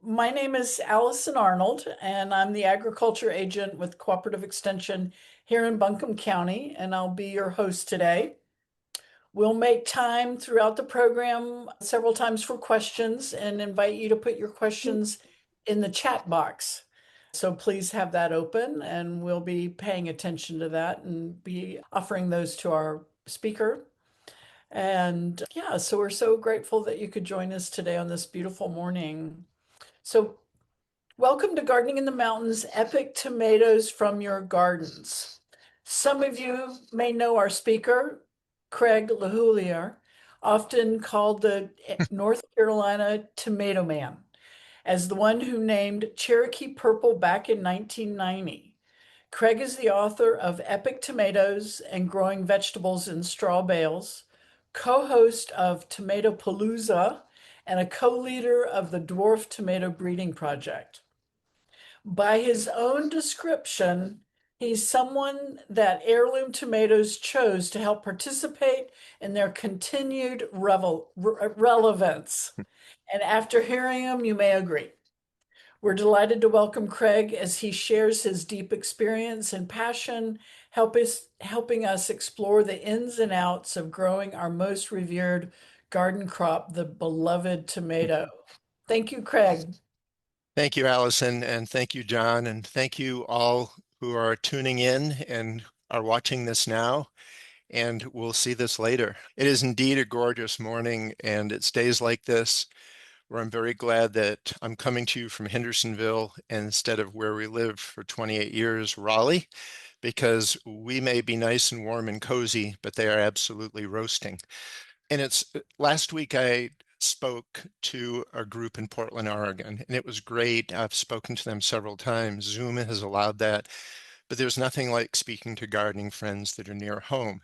My name is Allison Arnold, and I'm the agriculture agent with Cooperative Extension here in Buncombe County, and I'll be your host today. We'll make time throughout the program several times for questions and invite you to put your questions in the chat box. So please have that open, and we'll be paying attention to that and be offering those to our speaker. And yeah, so we're so grateful that you could join us today on this beautiful morning. So welcome to Gardening in the Mountains, Epic Tomatoes from Your Gardens. Some of you may know our speaker, Craig LeHoullier, often called the North Carolina Tomato Man, as the one who named Cherokee Purple back in 1990. Craig is the author of Epic Tomatoes and Growing Vegetables in Straw Bales, co-host of Tomato Palooza, and a co-leader of the Dwarf Tomato Breeding Project. By his own description, he's someone that heirloom tomatoes chose to help participate in their continued relevance. And after hearing him, you may agree. We're delighted to welcome Craig as he shares his deep experience and passion, helping us explore the ins and outs of growing our most revered garden crop, the beloved tomato. Thank you, Craig. Thank you, Allison, and thank you, John, and thank you all who are tuning in and are watching this now, and we'll see this later. It is indeed a gorgeous morning, and it's days like this where I'm very glad that I'm coming to you from Hendersonville instead of where we lived for 28 years, Raleigh, because we may be nice and warm and cozy, but they are absolutely roasting. And it's last week I spoke to a group in Portland, Oregon, and it was great. I've spoken to them several times. Zoom has allowed that, but there's nothing like speaking to gardening friends that are near home.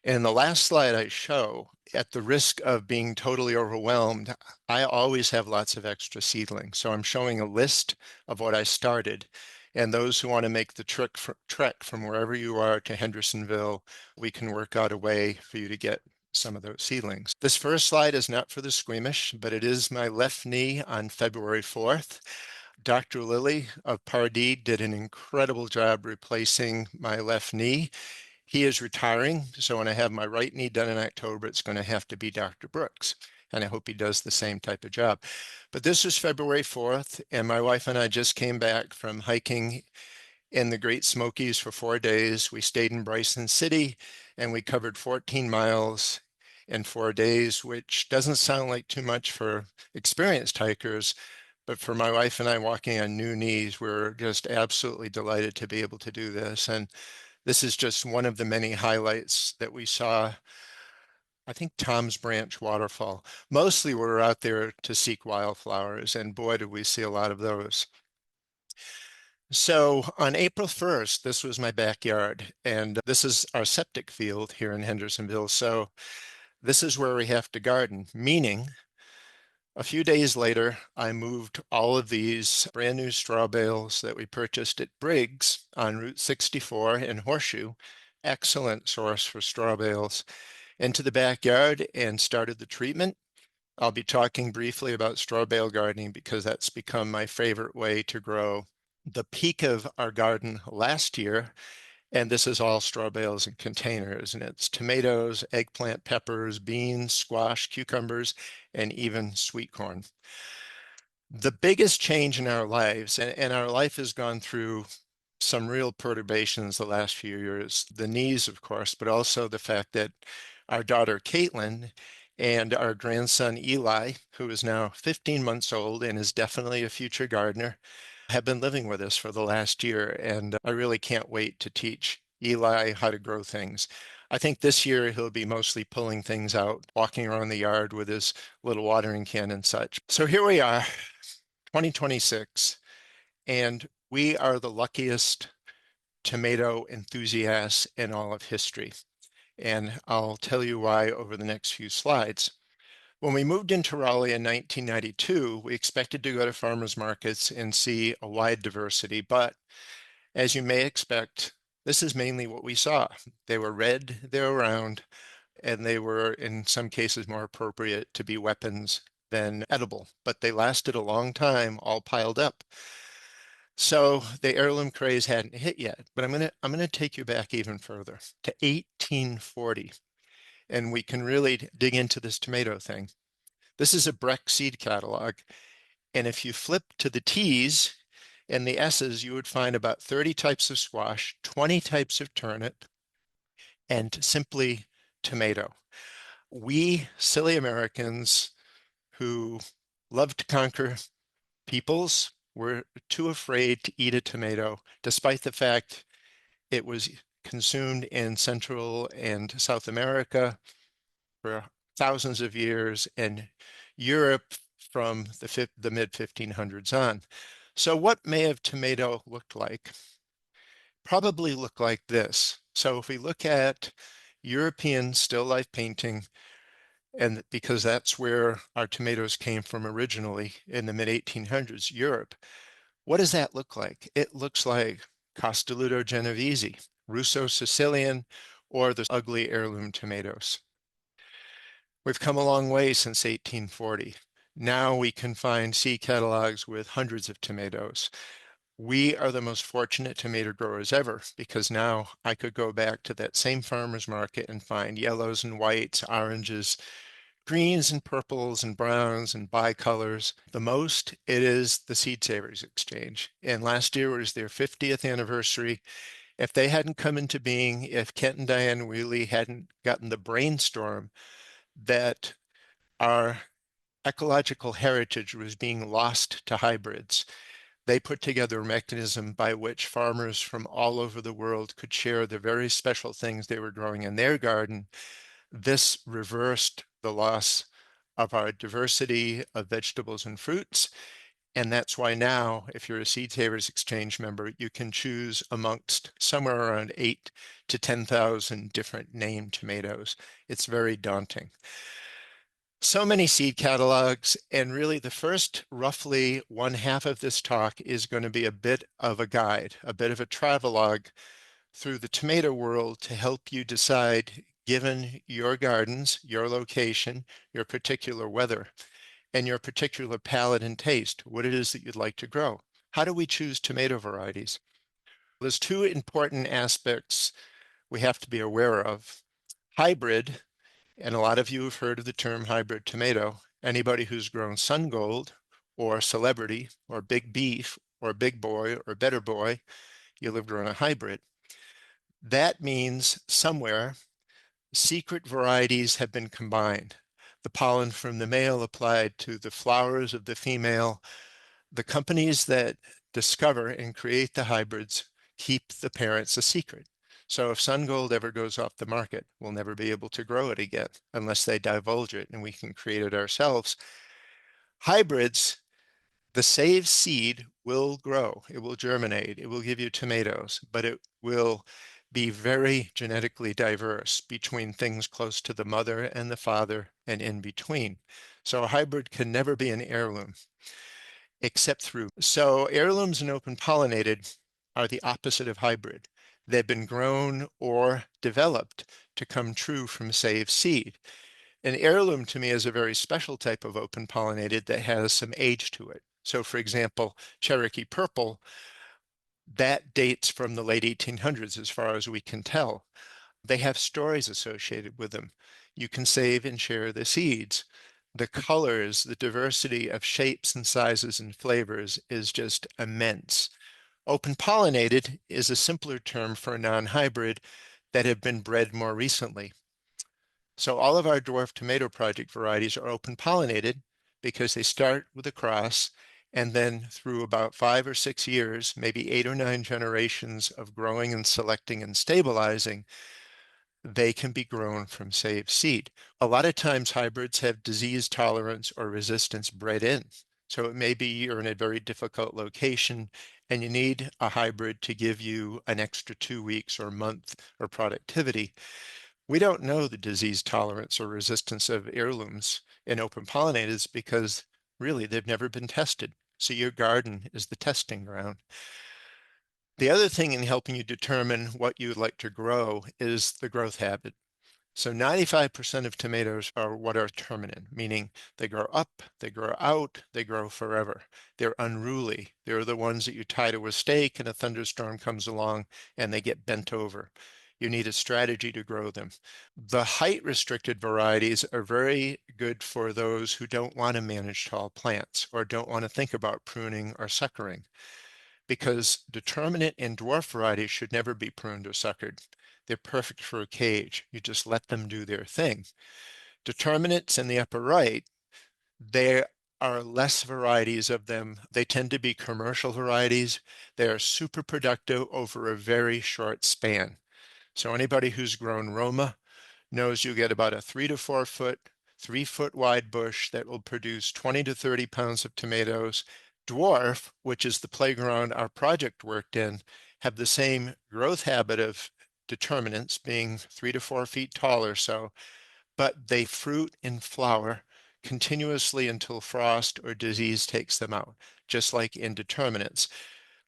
And the last slide I show, at the risk of being totally overwhelmed, I always have lots of extra seedlings. So I'm showing a list of what I started. And those who want to make the trek from wherever you are to Hendersonville, we can work out a way for you to get some of those seedlings. This first slide is not for the squeamish, but it is my left knee on February 4th. Dr. Lilly of Pardee did an incredible job replacing my left knee. He is retiring, so when I have my right knee done in October, it's going to have to be Dr. Brooks, and I hope he does the same type of job. But this is February 4th, and my wife and I just came back from hiking in the Great Smokies for 4 days. We stayed in Bryson City, and we covered 14 miles in 4 days, which doesn't sound like too much for experienced hikers, but for my wife and I walking on new knees, we're just absolutely delighted to be able to do this. And this is just one of the many highlights that we saw. I think Tom's Branch waterfall. Mostly we're out there to seek wildflowers, and boy, did we see a lot of those. So on April 1st, this was my backyard, and this is our septic field here in Hendersonville. So this is where we have to garden, meaning a few days later, I moved all of these brand new straw bales that we purchased at Briggs on Route 64 in Horseshoe, excellent source for straw bales, into the backyard and started the treatment. I'll be talking briefly about straw bale gardening because that's become my favorite way to grow. The peak of our garden last year, and this is all straw bales and containers, and it's tomatoes, eggplant, peppers, beans, squash, cucumbers, and even sweet corn. The biggest change in our lives, and our life has gone through some real perturbations the last few years, the knees, of course, but also the fact that our daughter, Caitlin, and our grandson, Eli, who is now 15 months old and is definitely a future gardener, have been living with us for the last year, and I really can't wait to teach Eli how to grow things. I think this year he'll be mostly pulling things out, walking around the yard with his little watering can and such. So here we are, 2026, and we are the luckiest tomato enthusiasts in all of history. And I'll tell you why over the next few slides. When we moved into Raleigh in 1992, we expected to go to farmers markets and see a wide diversity, but as you may expect, this is mainly what we saw. They were red, they were round, and they were in some cases more appropriate to be weapons than edible, but they lasted a long time, all piled up. So the heirloom craze hadn't hit yet, but I'm gonna take you back even further to 1840, and we can really dig into this tomato thing. This is a Breck seed catalog, and if you flip to the T's and the S's, you would find about 30 types of squash, 20 types of turnip, and simply tomato. We silly Americans who love to conquer peoples were too afraid to eat a tomato, despite the fact it was consumed in Central and South America for thousands of years and Europe from the mid 1500s on. So what may have tomato looked like? Probably look like this. So if we look at European still life painting, and because that's where our tomatoes came from originally in the mid 1800s, Europe, what does that look like? It looks like Castelluto Genovese, Russo Sicilian, or the ugly heirloom tomatoes. We've come a long way since 1840. Now we can find seed catalogs with hundreds of tomatoes. We are the most fortunate tomato growers ever because now I could go back to that same farmer's market and find yellows and whites, oranges, greens and purples and browns and bicolors. The most it is the Seed Savers Exchange. And last year was their 50th anniversary. If they hadn't come into being, if Kent and Diane Wheely hadn't gotten the brainstorm that our ecological heritage was being lost to hybrids, they put together a mechanism by which farmers from all over the world could share the very special things they were growing in their garden. This reversed the loss of our diversity of vegetables and fruits. And that's why now, if you're a Seed Savers Exchange member, you can choose amongst somewhere around 8 to 10,000 different named tomatoes. It's very daunting. So many seed catalogs, and really the first roughly one half of this talk is going to be a bit of a guide, a bit of a travelogue through the tomato world to help you decide, given your gardens, your location, your particular weather, and your particular palate and taste, what it is that you'd like to grow. How do we choose tomato varieties? There's two important aspects we have to be aware of. Hybrid, and a lot of you have heard of the term hybrid tomato. Anybody who's grown Sun Gold or Celebrity or Big Beef or Big Boy or Better Boy, you'll have grown a hybrid. That means somewhere secret varieties have been combined. The pollen from the male applied to the flowers of the female. The companies that discover and create the hybrids keep the parents a secret. So if Sun Gold ever goes off the market, we'll never be able to grow it again unless they divulge it and we can create it ourselves. Hybrids, the saved seed will grow, it will germinate, it will give you tomatoes, but it will be very genetically diverse between things close to the mother and the father and in between. So a hybrid can never be an heirloom except through. So heirlooms and open pollinated are the opposite of hybrid. They've been grown or developed to come true from saved seed. An heirloom to me is a very special type of open pollinated that has some age to it. So for example, Cherokee Purple, that dates from the late 1800s as far as we can tell. They have stories associated with them. You can save and share the seeds. The colors, the diversity of shapes and sizes and flavors is just immense. Open pollinated is a simpler term for a non-hybrid that have been bred more recently. So all of our dwarf tomato project varieties are open pollinated because they start with a cross and then through about 5 or 6 years, maybe 8 or 9 generations of growing and selecting and stabilizing, they can be grown from saved seed. A lot of times hybrids have disease tolerance or resistance bred in. So it may be you're in a very difficult location and you need a hybrid to give you an extra 2 weeks or month or productivity. We don't know the disease tolerance or resistance of heirlooms in open pollinators because really they've never been tested. So your garden is the testing ground. The other thing in helping you determine what you'd like to grow is the growth habit. So 95% of tomatoes are what are terminate, meaning they grow up, they grow out, they grow forever. They're unruly. They're the ones that you tie to a stake and a thunderstorm comes along and they get bent over. You need a strategy to grow them. The height restricted varieties are very good for those who don't want to manage tall plants or don't want to think about pruning or suckering, because determinate and dwarf varieties should never be pruned or suckered. They're perfect for a cage. You just let them do their thing. Determinates in the upper right, there are less varieties of them. They tend to be commercial varieties. They are super productive over a very short span. So anybody who's grown Roma knows you get about a 3 to 4 foot, 3 foot wide bush that will produce 20 to 30 pounds of tomatoes. Dwarf, which is the playground our project worked in, have the same growth habit of determinants, being 3 to 4 feet tall or so, but they fruit and flower continuously until frost or disease takes them out, just like indeterminates.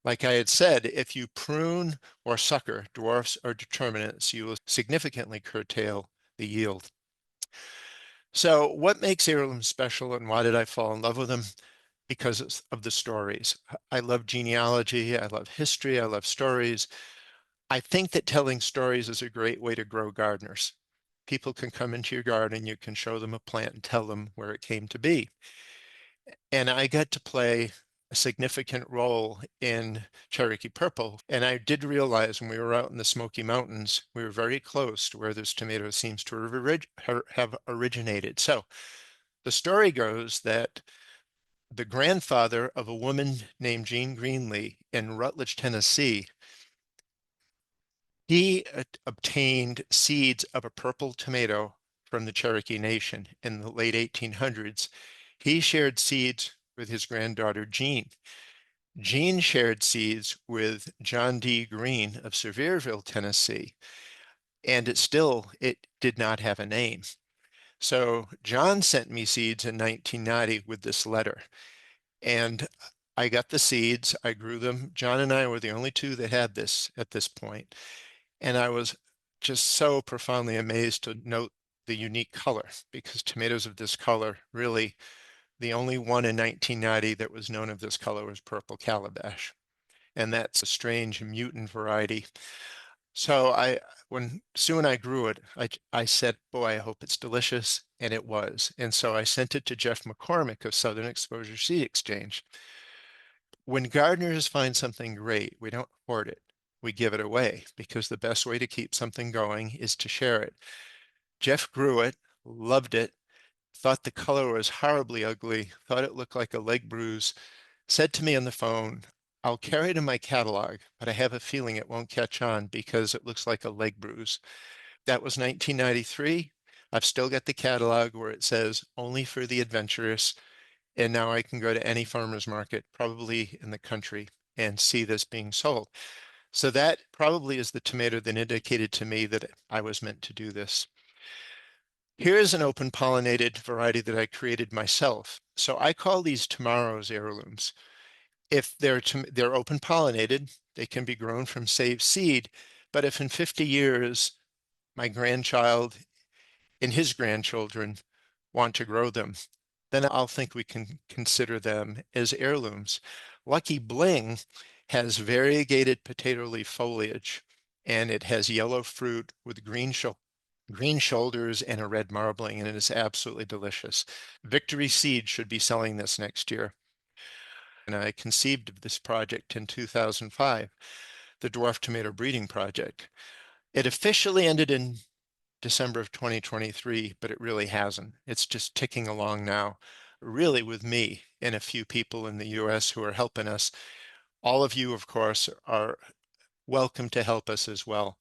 Like I had said, if you prune or sucker dwarfs or determinants, you will significantly curtail the yield. So what makes heirlooms special and why did I fall in love with them? Because of the stories. I love genealogy, I love history, I love stories. I think that telling stories is a great way to grow gardeners. People can come into your garden, you can show them a plant and tell them where it came to be. And I got to play a significant role in Cherokee Purple. And I did realize when we were out in the Smoky Mountains, we were very close to where this tomato seems to have originated. So the story goes that the grandfather of a woman named Jean Greenlee in Rutledge, Tennessee, he obtained seeds of a purple tomato from the Cherokee Nation in the late 1800s. He shared seeds with his granddaughter, Jean. Jean shared seeds with John D. Green of Sevierville, Tennessee, and it did not have a name. So John sent me seeds in 1990 with this letter, and I got the seeds, I grew them. John and I were the only two that had this at this point. And I was just so profoundly amazed to note the unique color, because tomatoes of this color, really, the only one in 1990 that was known of this color was purple calabash. And that's a strange mutant variety. So when Sue and I grew it, I said, boy, I hope it's delicious. And it was. And so I sent it to Jeff McCormick of Southern Exposure Seed Exchange. When gardeners find something great, we don't hoard it. We give it away, because the best way to keep something going is to share it. Jeff grew it, loved it, thought the color was horribly ugly, thought it looked like a leg bruise, said to me on the phone, I'll carry it in my catalog, but I have a feeling it won't catch on because it looks like a leg bruise. That was 1993. I've still got the catalog where it says only for the adventurous. And now I can go to any farmer's market, probably in the country, and see this being sold. So that probably is the tomato that indicated to me that I was meant to do this. Here's an open pollinated variety that I created myself. So I call these tomorrow's heirlooms. If they're open pollinated, they can be grown from saved seed. But if in 50 years, my grandchild and his grandchildren want to grow them, then I'll think we can consider them as heirlooms. Lucky Bling has variegated potato leaf foliage, and it has yellow fruit with green shoulders and a red marbling, and it is absolutely delicious. Victory Seed should be selling this next year. And I conceived of this project in 2005, the Dwarf Tomato Breeding Project. It officially ended in December of 2023, but it really hasn't. It's just ticking along now, really with me and a few people in the US who are helping us. All of you, of course, are welcome to help us as well.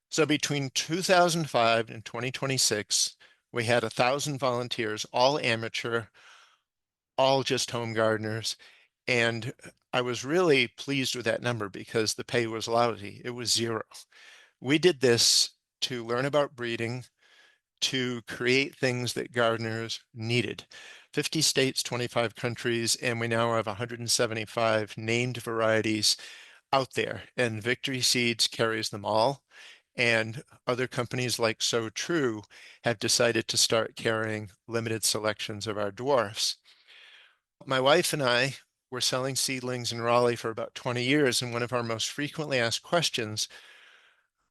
So between 2005 and 2026, we had 1,000 volunteers, all amateur, all just home gardeners. And I was really pleased with that number because the pay was lousy. It was zero. We did this to learn about breeding, to create things that gardeners needed. 50 states, 25 countries, and we now have 175 named varieties out there, and Victory Seeds carries them all. And other companies like So True have decided to start carrying limited selections of our dwarfs. My wife and I were selling seedlings in Raleigh for about 20 years, and one of our most frequently asked questions,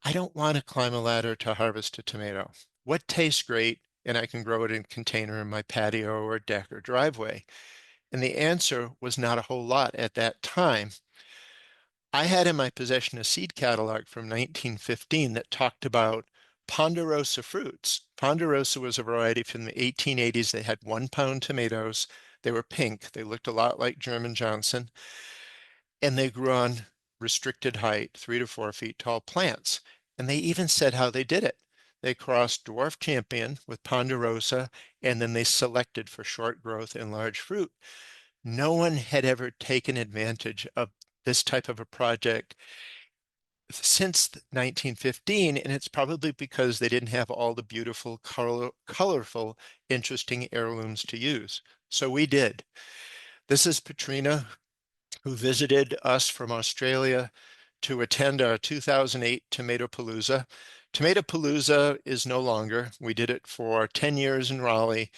I don't want to climb a ladder to harvest a tomato. What tastes great and I can grow it in a container in my patio or deck or driveway? And the answer was not a whole lot at that time. I had in my possession a seed catalog from 1915 that talked about ponderosa fruits. Ponderosa was a variety from the 1880s. They had 1 pound tomatoes. They were pink. They looked a lot like German Johnson, and they grew on restricted height, 3 to 4 feet tall plants. And they even said how they did it. They crossed dwarf champion with ponderosa, and then they selected for short growth and large fruit. No one had ever taken advantage of this type of a project since 1915, and it's probably because they didn't have all the beautiful, colorful, interesting heirlooms to use. So we did. This is Patrina, who visited us from Australia to attend our 2008 Tomato Palooza. Tomato Palooza is no longer. We did it for 10 years in Raleigh.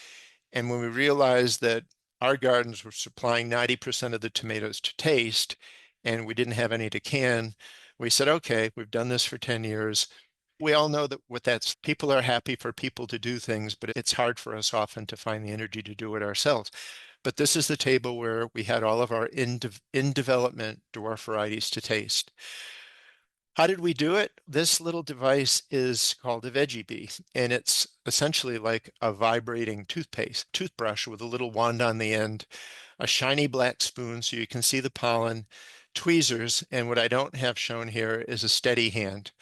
And when we realized that our gardens were supplying 90% of the tomatoes to taste, and we didn't have any to can, we said, okay, we've done this for 10 years. We all know that what that's, people are happy for people to do things, but it's hard for us often to find the energy to do it ourselves. But this is the table where we had all of our in development dwarf varieties to taste. How did we do it? This little device is called a veggie bee, and it's essentially like a vibrating toothbrush with a little wand on the end, a shiny black spoon so you can see the pollen, tweezers, and what I don't have shown here is a steady hand.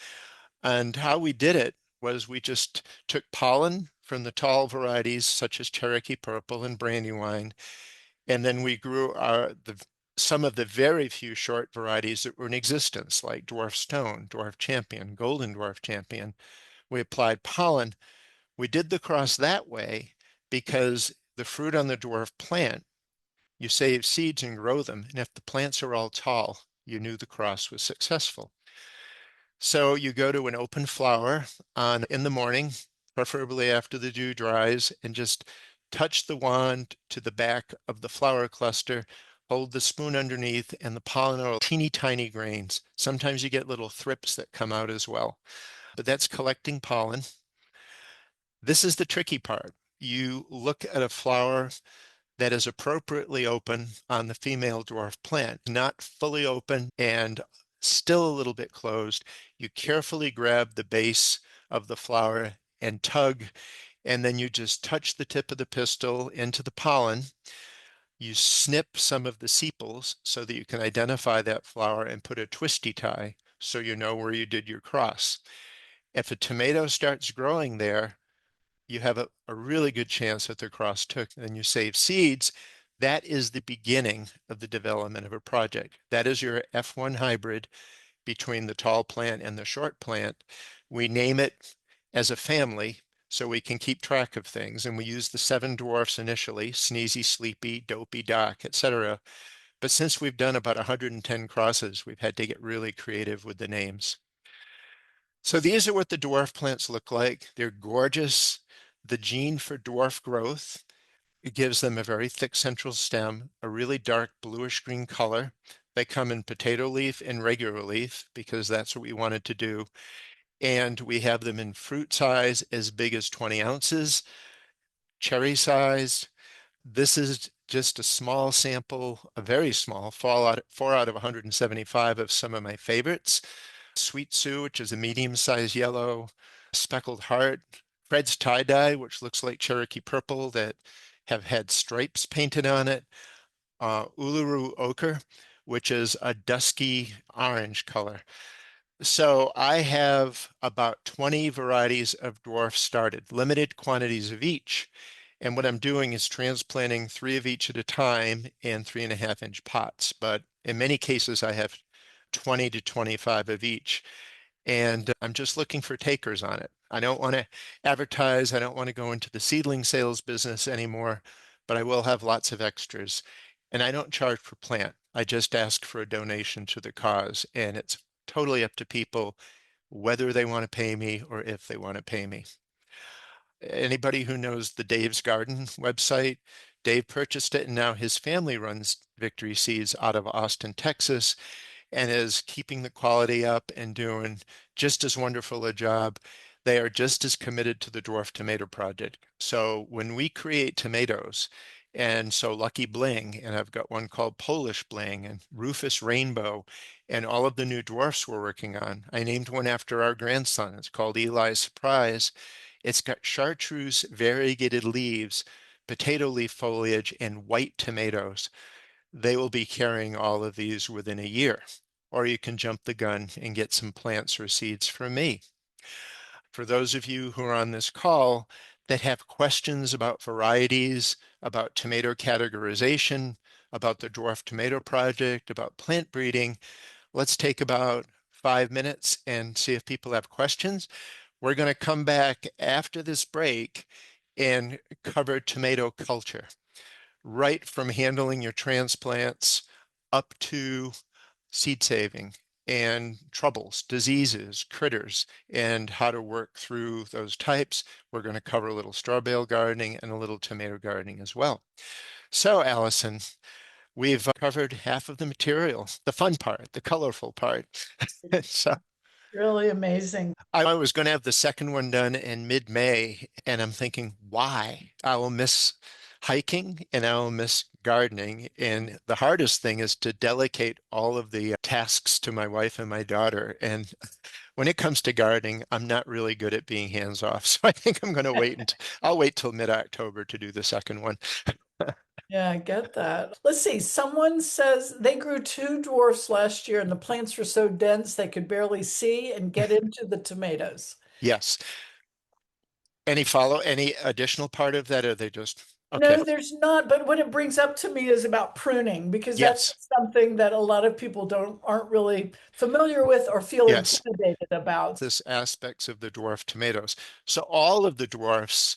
And how we did it was we just took pollen from the tall varieties such as Cherokee Purple and Brandywine, and then we grew some of the very few short varieties that were in existence, like Dwarf Stone, Dwarf Champion, Golden Dwarf Champion. We applied pollen. We did the cross that way because the fruit on the dwarf plant, you save seeds and grow them. And if the plants are all tall, you knew the cross was successful. So you go to an open flower in the morning, preferably after the dew dries, and just touch the wand to the back of the flower cluster, hold the spoon underneath, and the pollen are teeny tiny grains. Sometimes you get little thrips that come out as well, but that's collecting pollen. This is the tricky part. You look at a flower that is appropriately open on the female dwarf plant, not fully open and still a little bit closed. You carefully grab the base of the flower and tug, and then you just touch the tip of the pistil into the pollen. You snip some of the sepals so that you can identify that flower and put a twisty tie so you know where you did your cross. If a tomato starts growing there, you have a really good chance that the cross took, and you save seeds. That is the beginning of the development of a project. That is your F1 hybrid between the tall plant and the short plant. We name it as a family so we can keep track of things. And we use the 7 dwarfs initially, Sneezy, Sleepy, Dopey, Doc, etc. But since we've done about 110 crosses, we've had to get really creative with the names. So these are what the dwarf plants look like. They're gorgeous. The gene for dwarf growth, it gives them a very thick central stem, a really dark bluish green color. They come in potato leaf and regular leaf because that's what we wanted to do. And we have them in fruit size as big as 20 ounces, cherry size. This is just a small sample, a very small, 4 out of 175 of some of my favorites. Sweet Sue, which is a medium-sized yellow, Speckled Heart, Fred's Tie-Dye, which looks like Cherokee Purple that have had stripes painted on it, Uluru Ochre, which is a dusky orange color. So I have about 20 varieties of dwarf started, limited quantities of each. And what I'm doing is transplanting 3 of each at a time in 3.5-inch pots. But in many cases, I have 20 to 25 of each. And I'm just looking for takers on it. I don't want to advertise. I don't want to go into the seedling sales business anymore, but I will have lots of extras. And I don't charge per plant. I just ask for a donation to the cause. And it's totally up to people whether they want to pay me or if they want to pay me. Anybody who knows the Dave's Garden website, Dave purchased it and now his family runs Victory Seeds out of Austin, Texas, and is keeping the quality up and doing just as wonderful a job. They are just as committed to the dwarf tomato project. So when we create tomatoes, and so Lucky Bling, and I've got one called Polish Bling and Rufus Rainbow, and all of the new dwarfs we're working on. I named one after our grandson. It's called Eli's Surprise. It's got chartreuse variegated leaves, potato leaf foliage, and white tomatoes. They will be carrying all of these within a year. Or you can jump the gun and get some plants or seeds from me. For those of you who are on this call that have questions about varieties, about tomato categorization, about the dwarf tomato project, about plant breeding, let's take about 5 minutes and see if people have questions. We're going to come back after this break and cover tomato culture, right from handling your transplants up to seed saving and troubles, diseases, critters, and how to work through those types. We're going to cover a little straw bale gardening and a little tomato gardening as well. So, Allison, we've covered half of the material, the fun part, the colorful part. So Really amazing. I was going to have the second one done in mid-May, and I'm thinking, why? I will miss hiking and I will miss gardening. And the hardest thing is to delegate all of the tasks to my wife and my daughter. And when it comes to gardening, I'm not really good at being hands off. So I think I'm going to wait and I'll wait till mid-October to do the second one. Yeah, I get that. Let's see. Someone says they grew two dwarfs last year and the plants were so dense they could barely see and get into the tomatoes. Yes. Any additional part of that? Or are they just, okay. No, there's not. But what it brings up to me is about pruning, because that's Yes. something that a lot of people aren't really familiar with or feel Yes. intimidated about. This aspects of the dwarf tomatoes. So all of the dwarfs,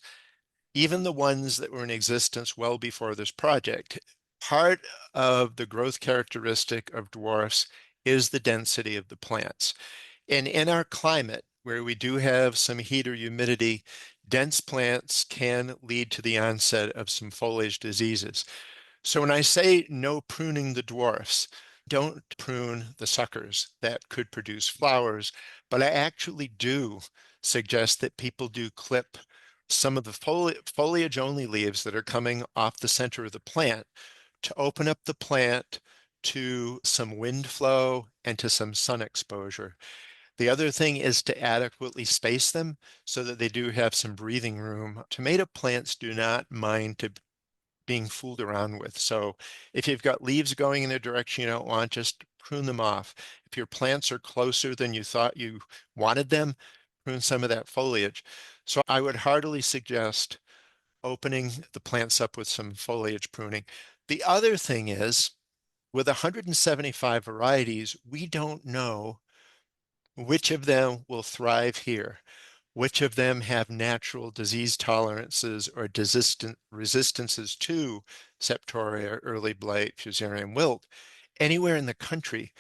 even the ones that were in existence well before this project, part of the growth characteristic of dwarfs is the density of the plants. And in our climate, where we do have some heat or humidity, dense plants can lead to the onset of some foliage diseases. So when I say no pruning the dwarfs, don't prune the suckers that could produce flowers, but I actually do suggest that people do clip some of the foliage only leaves that are coming off the center of the plant to open up the plant to some wind flow and to some sun exposure. The other thing is to adequately space them so that they do have some breathing room. Tomato plants do not mind to being fooled around with. So if you've got leaves going in a direction you don't want, just prune them off. If your plants are closer than you thought you wanted them, prune some of that foliage. So I would heartily suggest opening the plants up with some foliage pruning. The other thing is, with 175 varieties, we don't know which of them will thrive here, which of them have natural disease tolerances or resistances to septoria, early blight, fusarium wilt, anywhere in the country.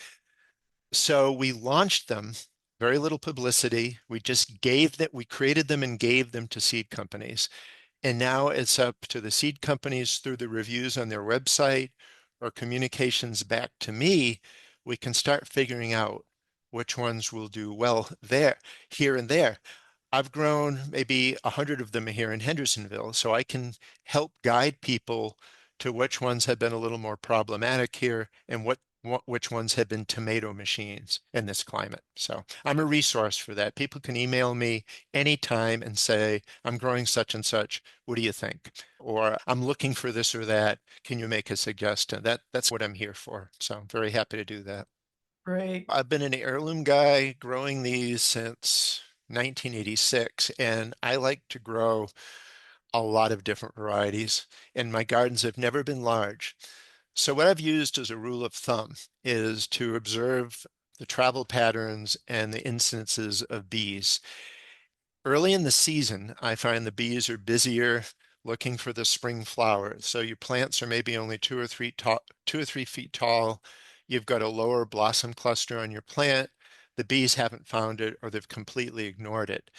So we launched them, very little publicity. We just gave that, we created them and gave them to seed companies. And now it's up to the seed companies through the reviews on their website or communications back to me. We can start figuring out which ones will do well there, here and there. I've grown maybe 100 of them here in Hendersonville, so I can help guide people to which ones have been a little more problematic here and which ones have been tomato machines in this climate. So I'm a resource for that. People can email me anytime and say, I'm growing such and such. What do you think? Or I'm looking for this or that. Can you make a suggestion? That's what I'm here for. So I'm very happy to do that. Great. I've been an heirloom guy growing these since 1986, and I like to grow a lot of different varieties, and my gardens have never been large. So what I've used as a rule of thumb is to observe the travel patterns and the incidences of bees. Early in the season, I find the bees are busier looking for the spring flowers. So your plants are maybe only 2 or 3 feet tall. You've got a lower blossom cluster on your plant. the bees haven't found it or they've completely ignored it.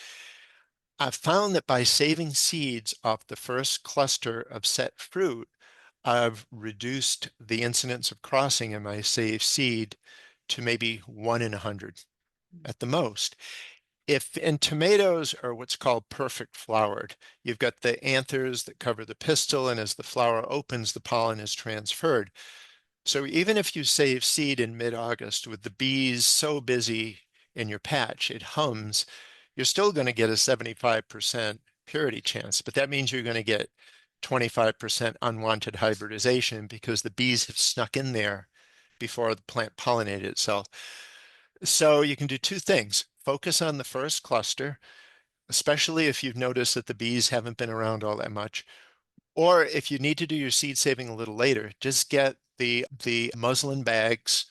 I've found that by saving seeds off the first cluster of set fruit, I've reduced the incidence of crossing in my saved seed to maybe 1 in 100 at the most. If in tomatoes are what's called perfect flowered, you've got the anthers that cover the pistil, and as the flower opens, the pollen is transferred. So even if you save seed in mid-August with the bees so busy in your patch, it hums, you're still going to get a 75% purity chance, but that means you're going to get 25% unwanted hybridization because the bees have snuck in there before the plant pollinated itself. So you can do two things. Focus on the first cluster, especially if you've noticed that the bees haven't been around all that much. Or if you need to do your seed saving a little later, just get the muslin bags,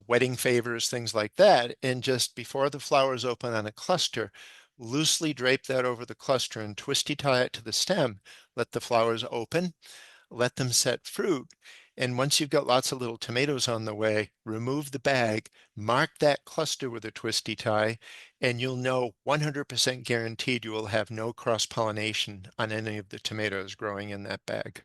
wedding favors, things like that, and just before the flowers open on a cluster, loosely drape that over the cluster and twisty tie it to the stem. Let the flowers open, let them set fruit. And once you've got lots of little tomatoes on the way, remove the bag, mark that cluster with a twisty tie, and you'll know 100% guaranteed you will have no cross-pollination on any of the tomatoes growing in that bag.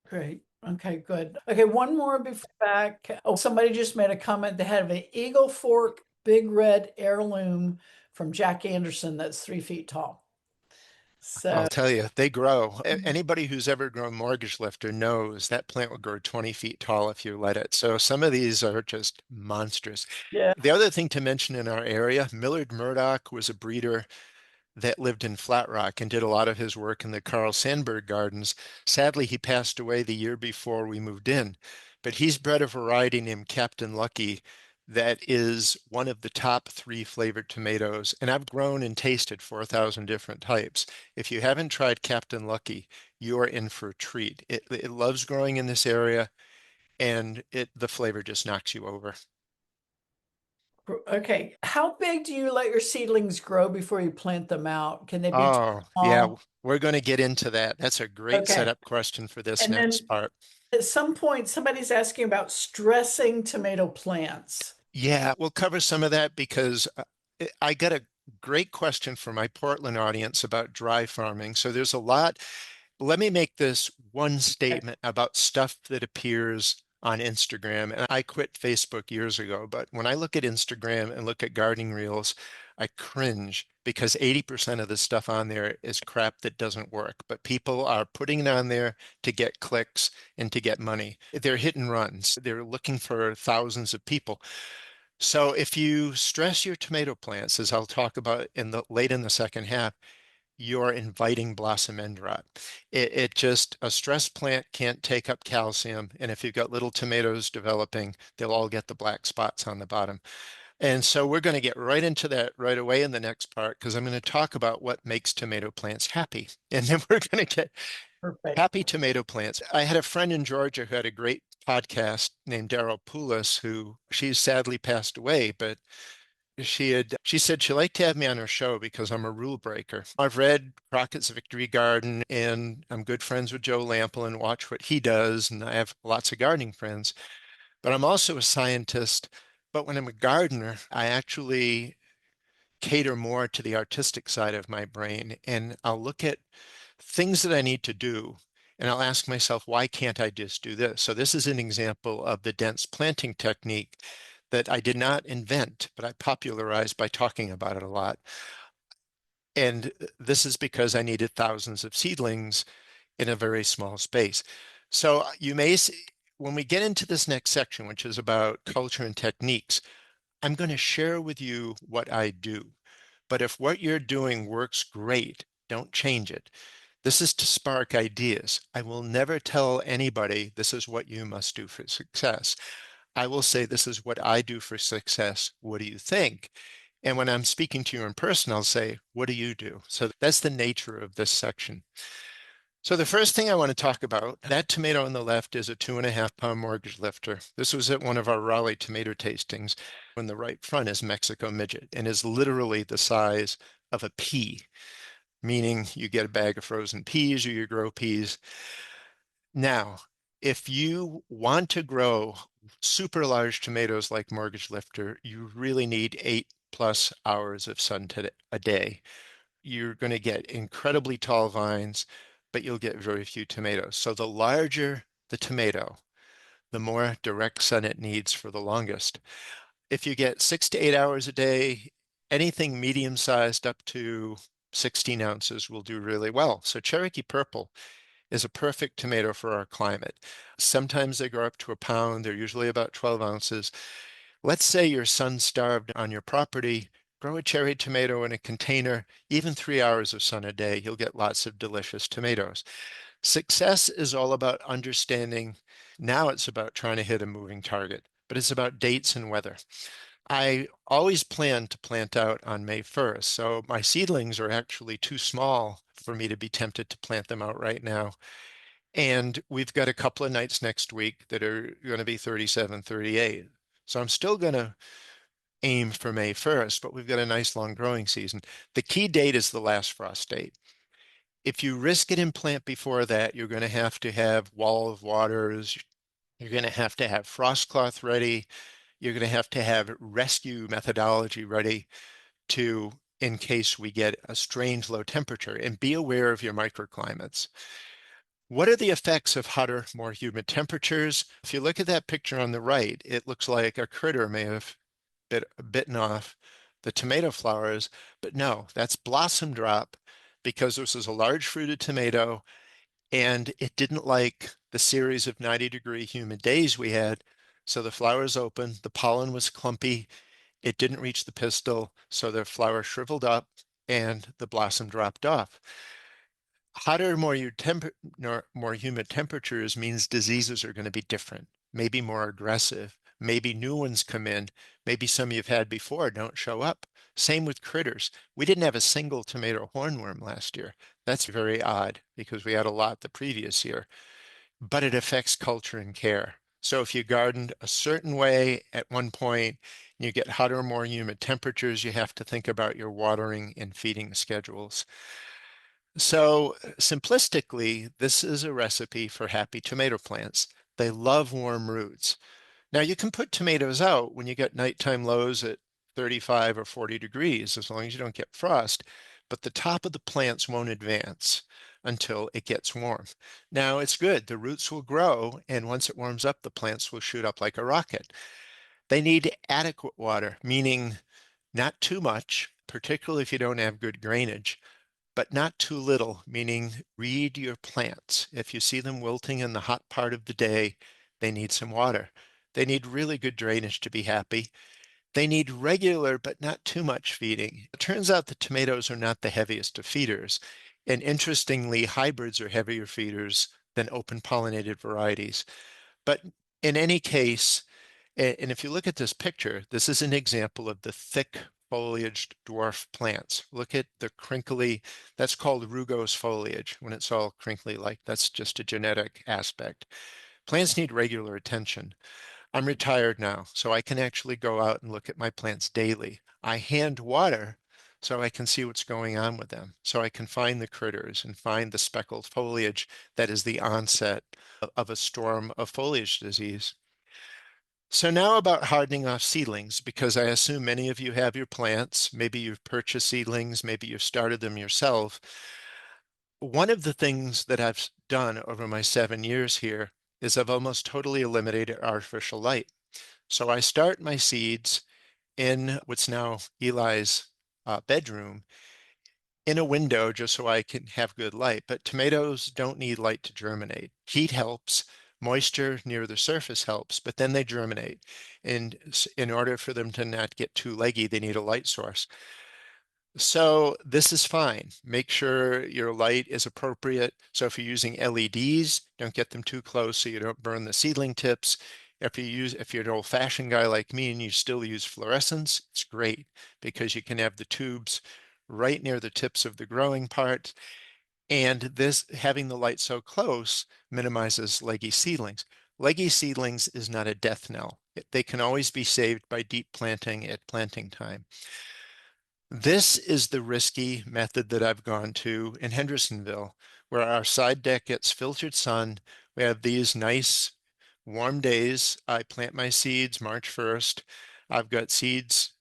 Great. Okay, good. Okay, one more before back. Oh, somebody just made a comment. They have an Eagle Fork Big Red Heirloom from Jack Anderson that's 3 feet tall. So, I'll tell you, they grow. Anybody who's ever grown mortgage lifter knows that plant will grow 20 feet tall if you let it. So some of these are just monstrous. yeah, The other thing to mention in our area, Millard Murdoch was a breeder that lived in Flat Rock and did a lot of his work in the Carl Sandburg Gardens. Sadly, he passed away the year before we moved in, but he's bred a variety named Captain Lucky that is one of the top 3 flavored tomatoes. And I've grown and tasted 4,000 different types. If you haven't tried Captain Lucky, you are in for a treat. It loves growing in this area, and the flavor just knocks you over. okay. How big do you let your seedlings grow before you plant them out? Can they be too Oh, yeah, small? we're going to get into that. That's a great Okay. setup question for this And next then part. at some point, somebody's asking about stressing tomato plants. Yeah, we'll cover some of that because I got a great question from my Portland audience about dry farming. So there's a lot. Let me make this one Okay, statement about stuff that appears on Instagram. And I quit Facebook years ago, but when I look at Instagram and look at gardening reels, I cringe because 80% of the stuff on there is crap that doesn't work. But people are putting it on there to get clicks and to get money. They're hit and runs. They're looking for thousands of people. So if you stress your tomato plants, as I'll talk about in the late in the second half, you're inviting blossom end rot. It just, a stressed plant can't take up calcium. And if you've got little tomatoes developing, they'll all get the black spots on the bottom. And so we're going to get right into that right away in the next part, because I'm going to talk about what makes tomato plants happy. And then we're going to get perfect. happy tomato plants. I had a friend in Georgia who had a great podcast named Daryl Poulos, who she's sadly passed away, but she said she liked to have me on her show because I'm a rule breaker. I've read Crockett's Victory Garden and I'm good friends with Joe Lample and watch what he does. And I have lots of gardening friends, but I'm also a scientist. But when I'm a gardener, I actually cater more to the artistic side of my brain. And I'll look at things that I need to do. And I'll ask myself, why can't I just do this? So this is an example of the dense planting technique that I did not invent, but I popularized by talking about it a lot. And this is because I needed thousands of seedlings in a very small space. So you may see, when we get into this next section, which is about culture and techniques, I'm going to share with you what I do. But if what you're doing works great, don't change it. This is to spark ideas. I will never tell anybody this is what you must do for success. I will say, this is what I do for success. What do you think? And when I'm speaking to you in person, I'll say, what do you do? So that's the nature of this section. So the first thing I want to talk about, that tomato on the left is a 2.5 pound mortgage lifter. This was at one of our Raleigh tomato tastings. On the right front is Mexico midget and is literally the size of a pea, meaning you get a bag of frozen peas or you grow peas. Now, If you want to grow super large tomatoes like Mortgage Lifter, you really need 8+ hours of sun a day. You're going to get incredibly tall vines, but you'll get very few tomatoes. So the larger the tomato, the more direct sun it needs for the longest. If you get 6 to 8 hours a day, anything medium sized up to 16 ounces will do really well. So Cherokee Purple is a perfect tomato for our climate. Sometimes they grow up to a pound. They're usually about 12 ounces. Let's say you're sun-starved on your property. Grow a cherry tomato in a container, even 3 hours of sun a day. You'll get lots of delicious tomatoes. Success is all about understanding. Now it's about trying to hit a moving target, but it's about dates and weather. I always plan to plant out on May 1st, so my seedlings are actually too small for me to be tempted to plant them out right now. And we've got a couple of nights next week that are going to be 37, 38. So I'm still going to aim for May 1st, but we've got a nice long growing season. The key date is the last frost date. If you risk it and plant before that, you're going to have wall of waters. You're going to have frost cloth ready. You're going to have rescue methodology ready to, in case we get a strange low temperature, and be aware of your microclimates. What are the effects of hotter, more humid temperatures? If you look at that picture on the right, it looks like a critter may have bitten off the tomato flowers, but no, that's blossom drop because this is a large fruited tomato and it didn't like the series of 90-degree humid days we had. So the flowers opened, the pollen was clumpy, it didn't reach the pistil, so the flower shriveled up and the blossom dropped off. Hotter, more humid temperatures means diseases are going to be different, maybe more aggressive, maybe new ones come in, maybe some you've had before don't show up. Same with critters. We didn't have a single tomato hornworm last year. That's very odd because we had a lot the previous year, but it affects culture and care. So if you gardened a certain way at one point, you get hotter, more humid temperatures, you have to think about your watering and feeding schedules. So simplistically, this is a recipe for happy tomato plants. They love warm roots. Now you can put tomatoes out when you get nighttime lows at 35 or 40 degrees, as long as you don't get frost, but the top of the plants won't advance until it gets warm. Now it's good, the roots will grow, and once it warms up, the plants will shoot up like a rocket. They need adequate water, meaning not too much, particularly if you don't have good drainage, but not too little, meaning read your plants. If you see them wilting in the hot part of the day, they need some water. They need really good drainage to be happy. They need regular but not too much feeding. It turns out that tomatoes are not the heaviest of feeders. And interestingly, hybrids are heavier feeders than open pollinated varieties. But in any case, and if you look at this picture, this is an example of the thick foliaged dwarf plants. Look at the crinkly, that's called rugose foliage when it's all crinkly like that's just a genetic aspect. Plants need regular attention. I'm retired now, so I can actually go out and look at my plants daily. I hand water so I can see what's going on with them. So I can find the critters and find the speckled foliage that is the onset of a storm of foliage disease. So now about hardening off seedlings, because I assume many of you have your plants. Maybe you've purchased seedlings, maybe you've started them yourself. One of the things that I've done over my 7 years here is I've almost totally eliminated artificial light. So I start my seeds in what's now Eli's bedroom in a window just so I can have good light. But tomatoes don't need light to germinate. Heat helps, moisture near the surface helps, but then they germinate. And in order for them to not get too leggy, they need a light source. So this is fine. Make sure your light is appropriate. So if you're using LEDs, don't get them too close so you don't burn the seedling tips. If you're an old-fashioned guy like me and you still use fluorescence, it's great because you can have the tubes right near the tips of the growing part. And this having the light so close minimizes leggy seedlings. Leggy seedlings is not a death knell. They can always be saved by deep planting at planting time. This is the risky method that I've gone to in Hendersonville, where our side deck gets filtered sun We have these nice warm days. I plant my seeds March 1st. I've got seeds,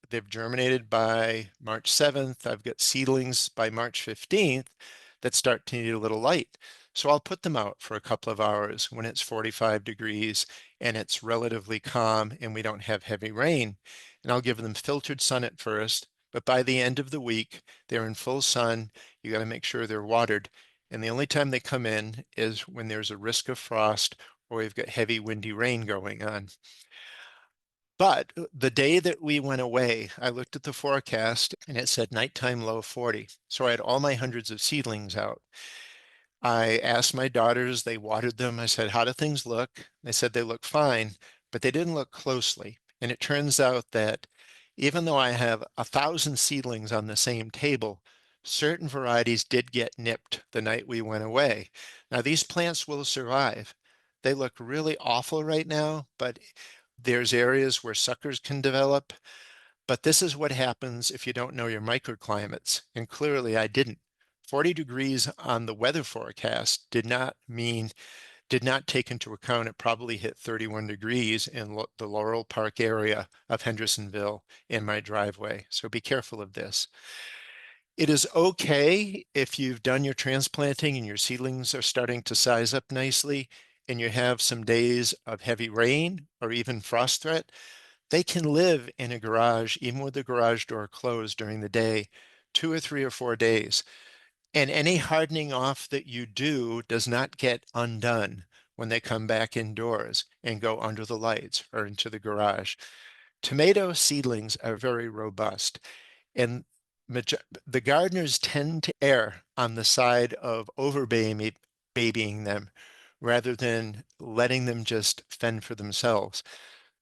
they've germinated by March 7th. I've got seedlings by March 15th that start to need a little light. So I'll put them out for a couple of hours when it's 45 degrees and it's relatively calm and we don't have heavy rain. And I'll give them filtered sun at first, but by the end of the week, they're in full sun. You got to make sure they're watered. And the only time they come in is when there's a risk of frost or we've got heavy windy rain going on. But the day that we went away, I looked at the forecast and it said nighttime low 40. So I had all my hundreds of seedlings out. I asked my daughters, they watered them. I said, how do things look? They said they look fine, but they didn't look closely. And it turns out that even though I have 1,000 seedlings on the same table, certain varieties did get nipped the night we went away. Now, these plants will survive. They look really awful right now, but there's areas where suckers can develop. But this is what happens if you don't know your microclimates. And clearly I didn't. 40 degrees on the weather forecast did not take into account it probably hit 31 degrees in the Laurel Park area of Hendersonville in my driveway. So be careful of this. It is okay if you've done your transplanting and your seedlings are starting to size up nicely and you have some days of heavy rain or even frost threat. They can live in a garage, even with the garage door closed during the day, 2 or 3 or 4 days. And any hardening off that you do does not get undone when they come back indoors and go under the lights or into the garage. Tomato seedlings are very robust, and the gardeners tend to err on the side of babying them rather than letting them just fend for themselves.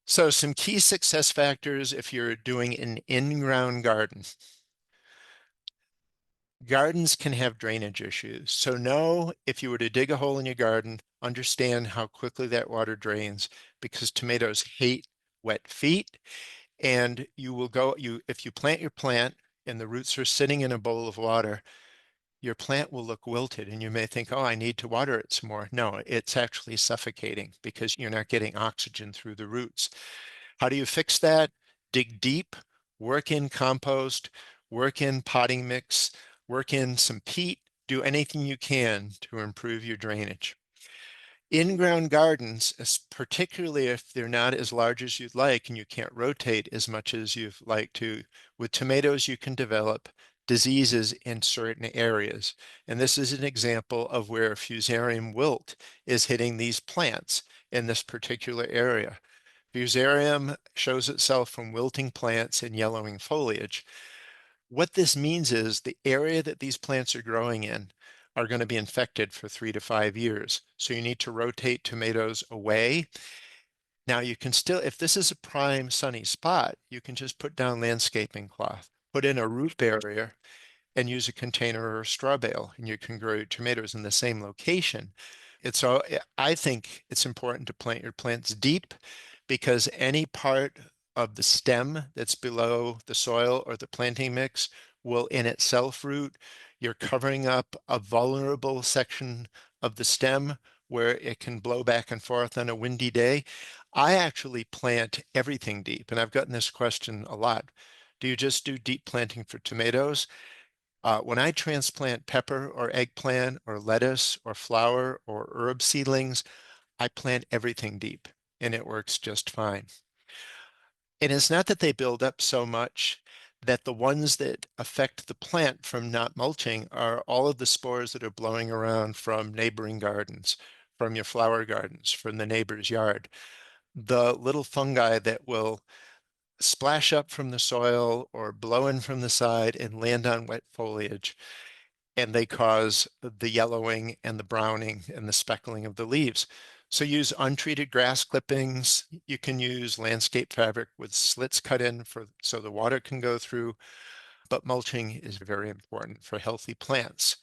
So some key success factors if you're doing an in-ground garden. Gardens can have drainage issues. So know if you were to dig a hole in your garden, understand how quickly that water drains because tomatoes hate wet feet. And if you plant your plant and the roots are sitting in a bowl of water, your plant will look wilted and you may think, oh, I need to water it some more. No, it's actually suffocating because you're not getting oxygen through the roots. How do you fix that? Dig deep, work in compost, work in potting mix, work in some peat, do anything you can to improve your drainage. In-ground gardens, particularly if they're not as large as you'd like and you can't rotate as much as you'd like to, with tomatoes you can develop diseases in certain areas. And this is an example of where fusarium wilt is hitting these plants in this particular area. Fusarium shows itself from wilting plants and yellowing foliage. What this means is the area that these plants are growing in are going to be infected for 3 to 5 years. So you need to rotate tomatoes away. Now you can still, if this is a prime sunny spot, you can just put down landscaping cloth, put in a root barrier and use a container or a straw bale, and you can grow your tomatoes in the same location. I think it's important to plant your plants deep because any part of the stem that's below the soil or the planting mix will in itself root. You're covering up a vulnerable section of the stem where it can blow back and forth on a windy day. I actually plant everything deep, and I've gotten this question a lot. Do you just do deep planting for tomatoes? When I transplant pepper or eggplant or lettuce or flower or herb seedlings, I plant everything deep and it works just fine. And it's not that they build up so much that the ones that affect the plant from not mulching are all of the spores that are blowing around from neighboring gardens, from your flower gardens, from the neighbor's yard. The little fungi that will splash up from the soil or blow in from the side and land on wet foliage, and they cause the yellowing and the browning and the speckling of the leaves. So use untreated grass clippings. You can use landscape fabric with slits cut in so the water can go through, but mulching is very important for healthy plants.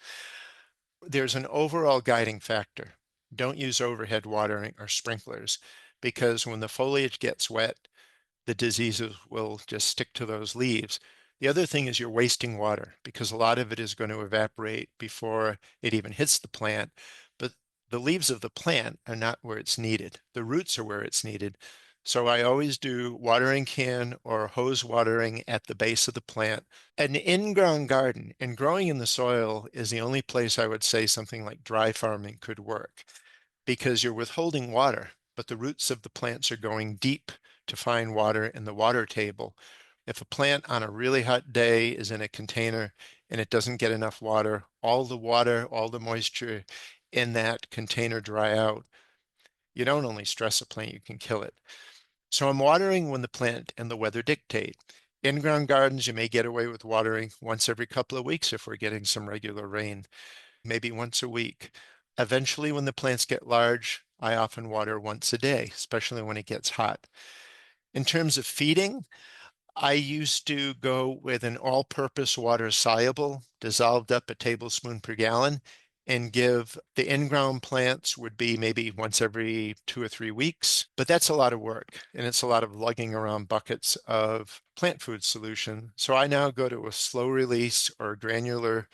There's an overall guiding factor. Don't use overhead watering or sprinklers because when the foliage gets wet, the diseases will just stick to those leaves. The other thing is you're wasting water because a lot of it is going to evaporate before it even hits the plant. But the leaves of the plant are not where it's needed. The roots are where it's needed. So I always do watering can or hose watering at the base of the plant. An in-ground garden and growing in the soil is the only place I would say something like dry farming could work because you're withholding water, but the roots of the plants are going deep to find water in the water table. If a plant on a really hot day is in a container and it doesn't get enough water, all the moisture in that container dry out. You don't only stress a plant, you can kill it. So I'm watering when the plant and the weather dictate. In-ground gardens, you may get away with watering once every couple of weeks if we're getting some regular rain, maybe once a week. Eventually, when the plants get large, I often water once a day, especially when it gets hot. In terms of feeding, I used to go with an all-purpose water soluble, dissolved up a tablespoon per gallon, and give the in-ground plants would be maybe once every 2 or 3 weeks. But that's a lot of work, and it's a lot of lugging around buckets of plant food solution. So I now go to a slow release or granular,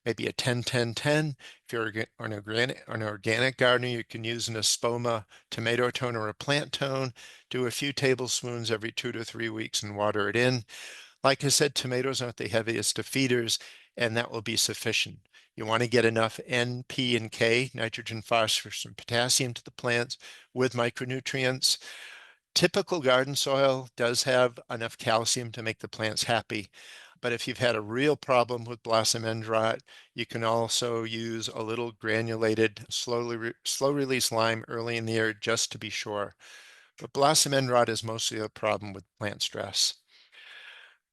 maybe a 10-10-10. If you're an organic gardener, you can use an espoma tomato tone or a plant tone. Do a few tablespoons every 2 to 3 weeks and water it in. Like I said, tomatoes aren't the heaviest of feeders, and that will be sufficient. You want to get enough N, P, and K, nitrogen, phosphorus, and potassium to the plants with micronutrients. Typical garden soil does have enough calcium to make the plants happy. But if you've had a real problem with blossom end rot, you can also use a little granulated, slow release lime early in the year just to be sure. But blossom end rot is mostly a problem with plant stress.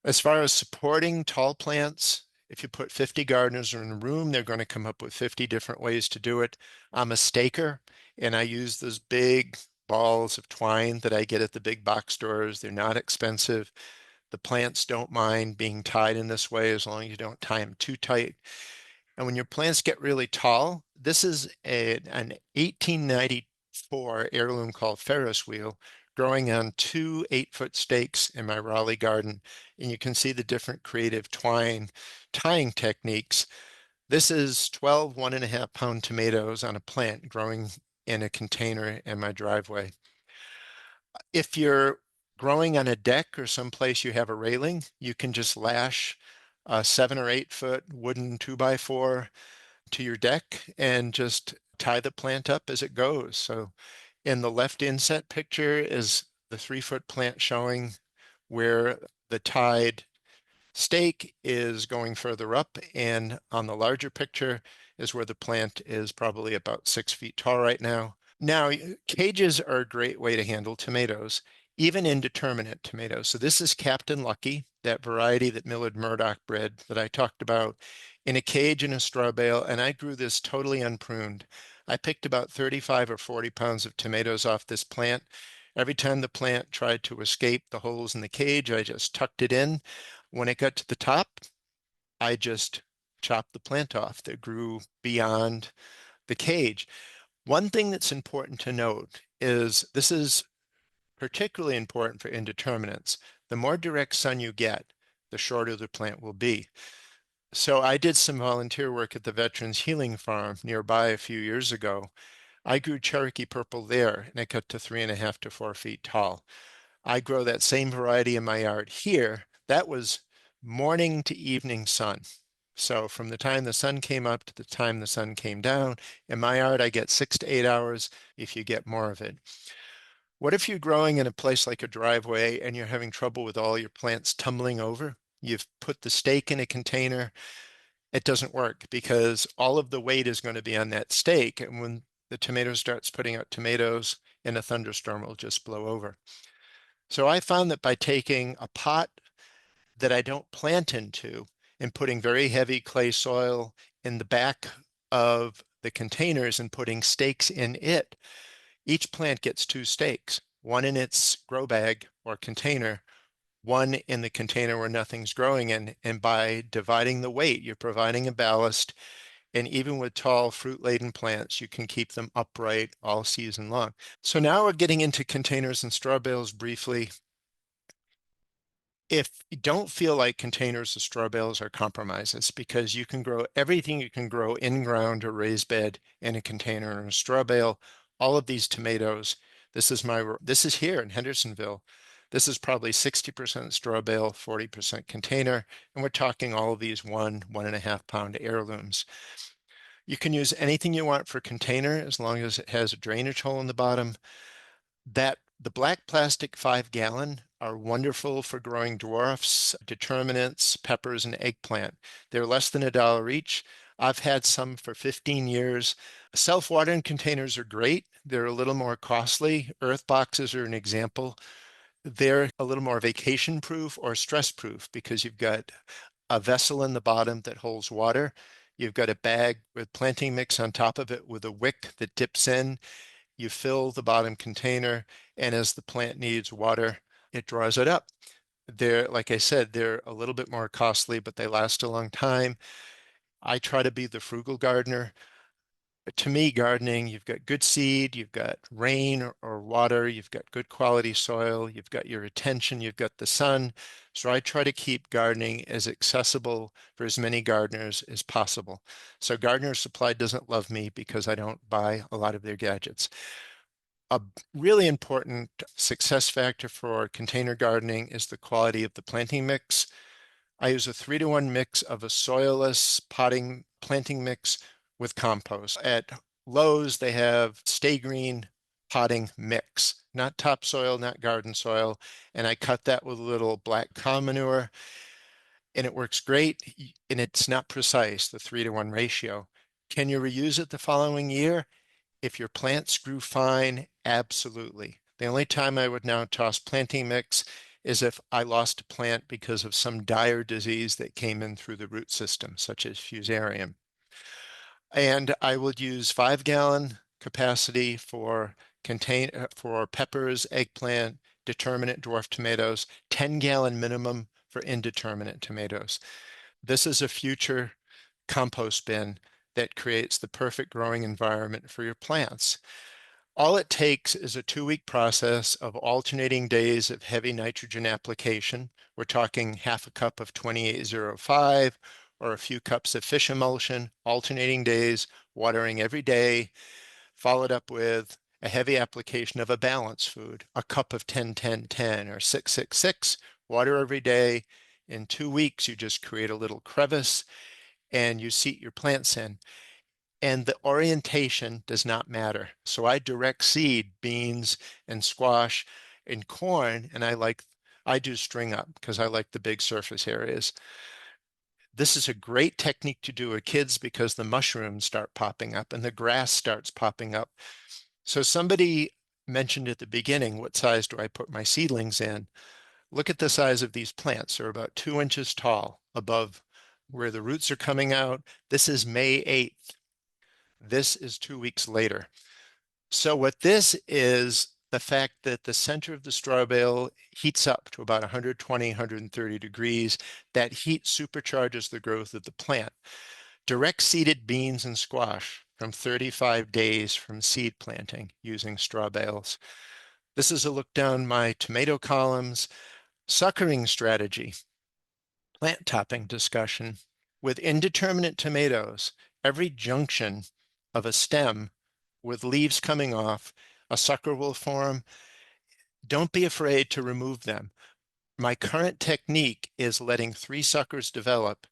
As far as supporting tall plants, if you put 50 gardeners in a room, they're going to come up with 50 different ways to do it. I'm a staker, and I use those big balls of twine that I get at the big box stores. They're not expensive. The plants don't mind being tied in this way as long as you don't tie them too tight. And when your plants get really tall, this is an 1894 heirloom called Ferris wheel growing on two 8-foot stakes in my Raleigh garden. And you can see the different creative twine tying techniques. This is 12 1.5 pound tomatoes on a plant growing in a container in my driveway. If you're growing on a deck or someplace you have a railing, you can just lash a 7 or 8 foot wooden 2x4 to your deck and just tie the plant up as it goes. So in the left inset picture is the 3-foot plant showing where the tied stake is going further up, and on the larger picture is where the plant is probably about 6 feet tall right now. Now, cages are a great way to handle tomatoes, even indeterminate tomatoes. So this is Captain Lucky, that variety that Millard Murdoch bred that I talked about, in a cage in a straw bale, and I grew this totally unpruned. I picked about 35 or 40 pounds of tomatoes off this plant. Every time the plant tried to escape the holes in the cage, I just tucked it in. When it got to the top, I just chopped the plant off that grew beyond the cage. One thing that's important to note is this is particularly important for indeterminates. The more direct sun you get, the shorter the plant will be. So I did some volunteer work at the Veterans Healing Farm nearby a few years ago. I grew Cherokee Purple there, and it got to 3.5 to 4 feet tall. I grow that same variety in my yard here. That was morning to evening sun. So from the time the sun came up to the time the sun came down, in my yard, I get 6 to 8 hours if you get more of it. What if you're growing in a place like a driveway and you're having trouble with all your plants tumbling over? You've put the stake in a container. It doesn't work because all of the weight is going to be on that stake. And when the tomato starts putting out tomatoes in a thunderstorm, it'll just blow over. So I found that by taking a pot that I don't plant into and putting very heavy clay soil in the back of the containers and putting stakes in it, each plant gets 2 stakes, one in its grow bag or container, one in the container where nothing's growing in. And by dividing the weight, you're providing a ballast. And even with tall fruit-laden plants, you can keep them upright all season long. So now we're getting into containers and straw bales briefly. If you don't feel like containers of straw bales are compromises, because you can grow everything you can grow in ground or raised bed in a container or a straw bale. All of these tomatoes, this is here in Hendersonville. This is probably 60% straw bale, 40% container, and we're talking all of these 1.5 pound heirlooms. You can use anything you want for container as long as it has a drainage hole in the bottom. The black plastic 5 gallon are wonderful for growing dwarfs, determinants, peppers, and eggplant. They're less than $1 each. I've had some for 15 years. Self-watering containers are great. They're a little more costly. Earth boxes are an example. They're a little more vacation proof or stress proof because you've got a vessel in the bottom that holds water. You've got a bag with planting mix on top of it with a wick that dips in. You fill the bottom container, and as the plant needs water, it draws it up. They're, like I said, they're a little bit more costly, but they last a long time. I try to be the frugal gardener. To me, gardening, you've got good seed, you've got rain or water, you've got good quality soil, you've got your attention, you've got the sun. So I try to keep gardening as accessible for as many gardeners as possible. So Gardener Supply doesn't love me because I don't buy a lot of their gadgets. A really important success factor for container gardening is the quality of the planting mix. I use a 3-to-1 mix of a soilless potting planting mix with compost. At Lowe's, they have Stay Green potting mix, not topsoil, not garden soil. And I cut that with a little black cow manure, and it works great. And it's not precise, the 3-to-1 ratio. Can you reuse it the following year? If your plants grew fine, absolutely. The only time I would now toss planting mix is if I lost a plant because of some dire disease that came in through the root system, such as fusarium. And I would use 5 gallon capacity for peppers, eggplant, determinate dwarf tomatoes, 10 gallon minimum for indeterminate tomatoes. This is a future compost bin that creates the perfect growing environment for your plants. All it takes is a 2-week process of alternating days of heavy nitrogen application. We're talking half a cup of 2805 or a few cups of fish emulsion, alternating days, watering every day, followed up with a heavy application of a balance food, a cup of 10-10-10 or 6-6-6, water every day. In 2 weeks, you just create a little crevice and you seat your plants in. And the orientation does not matter. So I direct seed beans and squash and corn, and I do string up because I like the big surface areas. This is a great technique to do with kids because the mushrooms start popping up and the grass starts popping up. So somebody mentioned at the beginning, what size do I put my seedlings in? Look at the size of these plants. They're about 2 inches tall above where the roots are coming out. This is May 8th. This is 2 weeks later. So what this is the fact that the center of the straw bale heats up to about 120, 130 degrees. That heat supercharges the growth of the plant. Direct seeded beans and squash from 35 days from seed planting using straw bales. This is a look down my tomato columns. Suckering strategy, plant topping discussion. With indeterminate tomatoes, every junction of a stem with leaves coming off, a sucker will form. Don't be afraid to remove them. My current technique is letting 3 suckers develop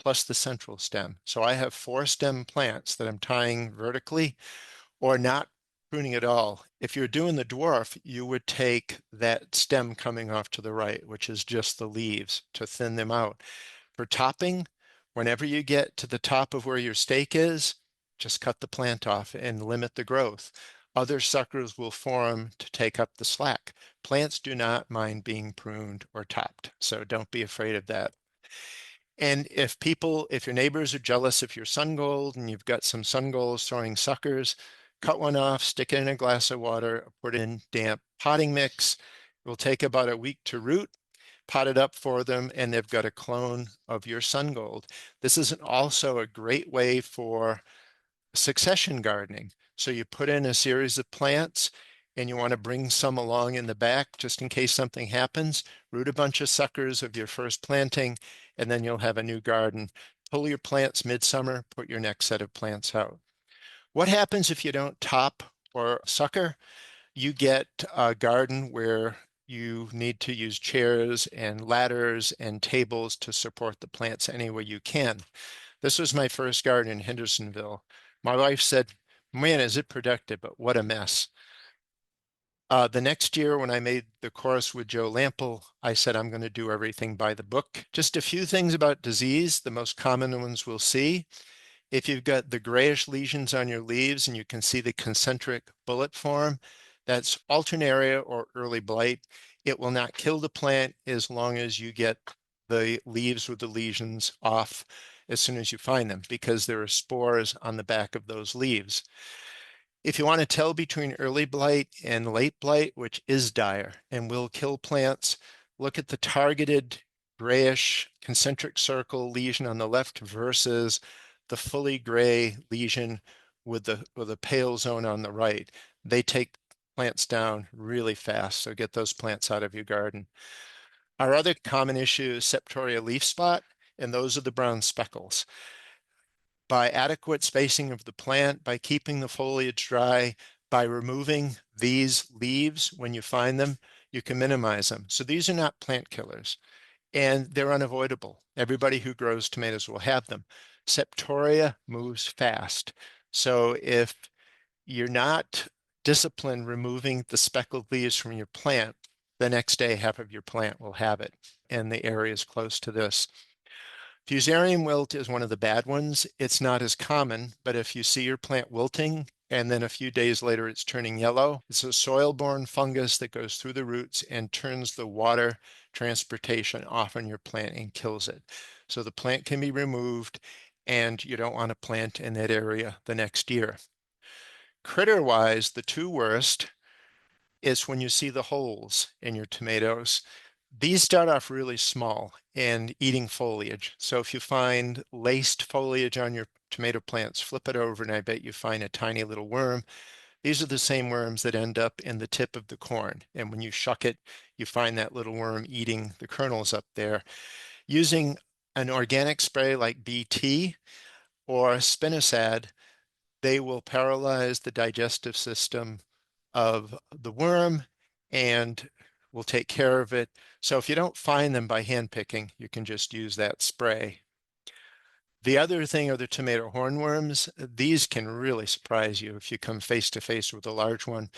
plus the central stem. So I have 4 stem plants that I'm tying vertically or not pruning at all. If you're doing the dwarf, you would take that stem coming off to the right, which is just the leaves, to thin them out. For topping, whenever you get to the top of where your stake is, just cut the plant off and limit the growth. Other suckers will form to take up the slack. Plants do not mind being pruned or topped, so don't be afraid of that. And if your neighbors are jealous of your sun gold and you've got some sun golds throwing suckers, cut one off, stick it in a glass of water, put it in damp potting mix. It will take about a week to root. Pot it up for them, and they've got a clone of your sun gold. This is also a great way for succession gardening. So you put in a series of plants and you want to bring some along in the back just in case something happens, root a bunch of suckers of your first planting, and then you'll have a new garden. Pull your plants midsummer, put your next set of plants out. What happens if you don't top or sucker? You get a garden where you need to use chairs and ladders and tables to support the plants any way you can. This was my first garden in Hendersonville. My wife said, "Man, is it productive, but what a mess." The next year, when I made the course with Joe Lample, I said, I'm going to do everything by the book. Just a few things about disease, the most common ones we'll see. If you've got the grayish lesions on your leaves and you can see the concentric bullet form, that's alternaria or early blight. It will not kill the plant as long as you get the leaves with the lesions off as soon as you find them, because there are spores on the back of those leaves. If you want to tell between early blight and late blight, which is dire and will kill plants, look at the targeted grayish concentric circle lesion on the left versus the fully gray lesion with the pale zone on the right. They take plants down really fast, so get those plants out of your garden. Our other common issue is septoria leaf spot, and those are the brown speckles. By adequate spacing of the plant, by keeping the foliage dry, by removing these leaves when you find them, you can minimize them. So these are not plant killers, and they're unavoidable. Everybody who grows tomatoes will have them. Septoria moves fast. So if you're not disciplined removing the speckled leaves from your plant, the next day half of your plant will have it, and the area is close to this. Fusarium wilt is one of the bad ones. It's not as common, but if you see your plant wilting and then a few days later it's turning yellow, it's a soil-borne fungus that goes through the roots and turns the water transportation off on your plant and kills it. So the plant can be removed, and you don't want to plant in that area the next year. Critter-wise, the two worst is when you see the holes in your tomatoes. These start off really small and eating foliage. So if you find laced foliage on your tomato plants, flip it over and I bet you find a tiny little worm. These are the same worms that end up in the tip of the corn. And when you shuck it, you find that little worm eating the kernels up there. Using an organic spray like BT or spinosad, they will paralyze the digestive system of the worm and will take care of it. So if you don't find them by hand picking, you can just use that spray. The other thing are the tomato hornworms. These can really surprise you if you come face to face with a large one.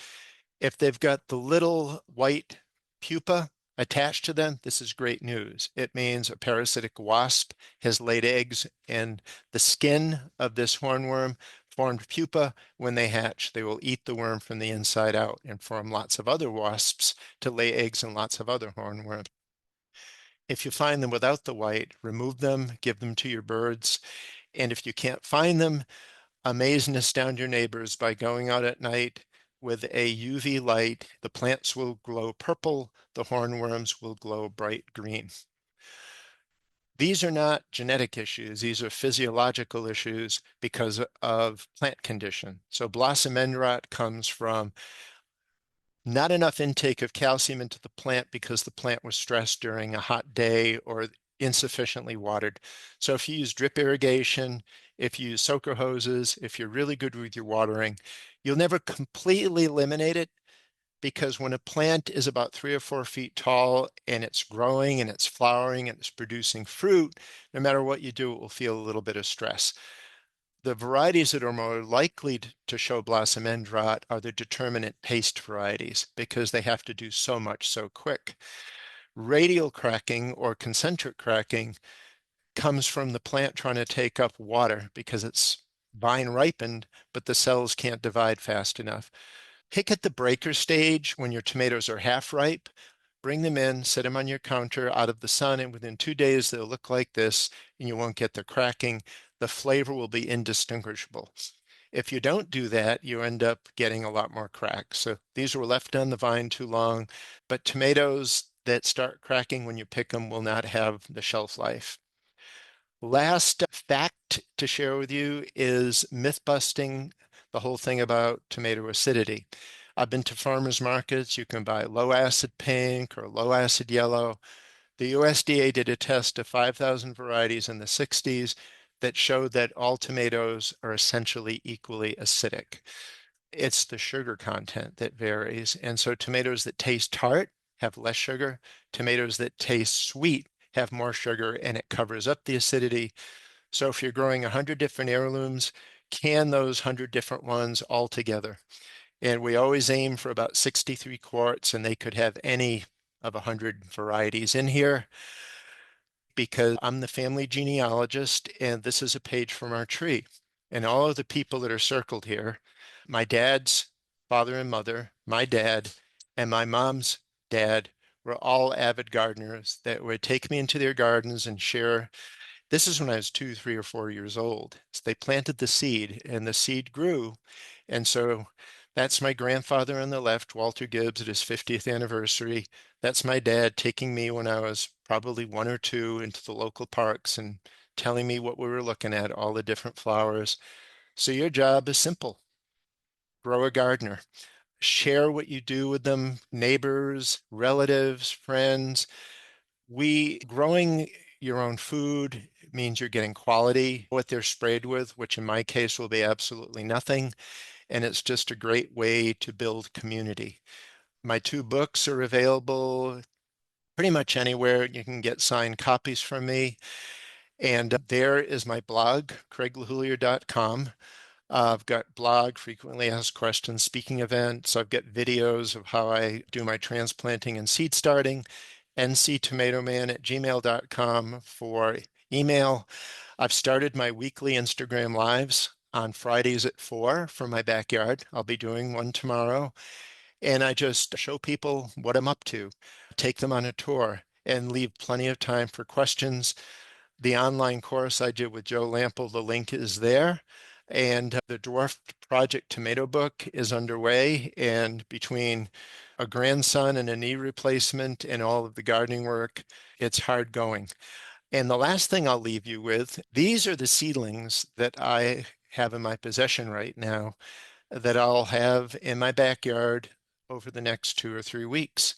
If they've got the little white pupa attached to them, this is great news. It means a parasitic wasp has laid eggs, and the skin of this hornworm formed pupa. When they hatch, they will eat the worm from the inside out and form lots of other wasps to lay eggs in lots of other hornworms. If you find them without the white, remove them, give them to your birds. And if you can't find them, amaze and astound your neighbors by going out at night with a UV light. The plants will glow purple, the hornworms will glow bright green. These are not genetic issues, these are physiological issues because of plant condition. So blossom end rot comes from not enough intake of calcium into the plant because the plant was stressed during a hot day or insufficiently watered. So if you use drip irrigation, if you use soaker hoses, if you're really good with your watering, you'll never completely eliminate it, because when a plant is about 3 or 4 feet tall and it's growing and it's flowering and it's producing fruit, no matter what you do, it will feel a little bit of stress. The varieties that are more likely to show blossom end rot are the determinate paste varieties because they have to do so much so quick. Radial cracking or concentric cracking comes from the plant trying to take up water because it's vine ripened, but the cells can't divide fast enough. Pick at the breaker stage when your tomatoes are half ripe. Bring them in, set them on your counter out of the sun, and within 2 days they'll look like this, and you won't get the cracking. The flavor will be indistinguishable. If you don't do that, you end up getting a lot more cracks. So these were left on the vine too long, but tomatoes that start cracking when you pick them will not have the shelf life. Last fact to share with you is myth busting the whole thing about tomato acidity. I've been to farmers markets. You can buy low acid pink or low acid yellow. The USDA did a test of 5,000 varieties in the 60s that showed that all tomatoes are essentially equally acidic. It's the sugar content that varies. And so tomatoes that taste tart have less sugar. Tomatoes that taste sweet have more sugar, and it covers up the acidity. So if you're growing 100 different heirlooms, can those 100 different ones all together. And we always aim for about 63 quarts, and they could have any of 100 varieties in here because I'm the family genealogist, and this is a page from our tree. And all of the people that are circled here, my dad's father and mother, my dad, and my mom's dad were all avid gardeners that would take me into their gardens and share. This is when I was 2, 3, or 4 years old. So they planted the seed and the seed grew. And so that's my grandfather on the left, Walter Gibbs, at his 50th anniversary. That's my dad taking me when I was probably 1 or 2 into the local parks and telling me what we were looking at, all the different flowers. So your job is simple. Grow a gardener. Share what you do with them, neighbors, relatives, friends. We growing your own food means you're getting quality, what they're sprayed with, which in my case will be absolutely nothing. And it's just a great way to build community. My 2 books are available pretty much anywhere. You can get signed copies from me. And there is my blog, craiglehoulier.com. I've got blog, frequently asked questions, speaking events. I've got videos of how I do my transplanting and seed starting. nctomatoman@gmail.com for email. I've started my weekly Instagram lives on Fridays at 4 from my backyard. I'll be doing one tomorrow. And I just show people what I'm up to, take them on a tour, and leave plenty of time for questions. The online course I did with Joe Lample, the link is there. And the Dwarf Project Tomato Book is underway. And between a grandson and a knee replacement and all of the gardening work, it's hard going. And the last thing I'll leave you with, these are the seedlings that I have in my possession right now that I'll have in my backyard over the next 2 or 3 weeks.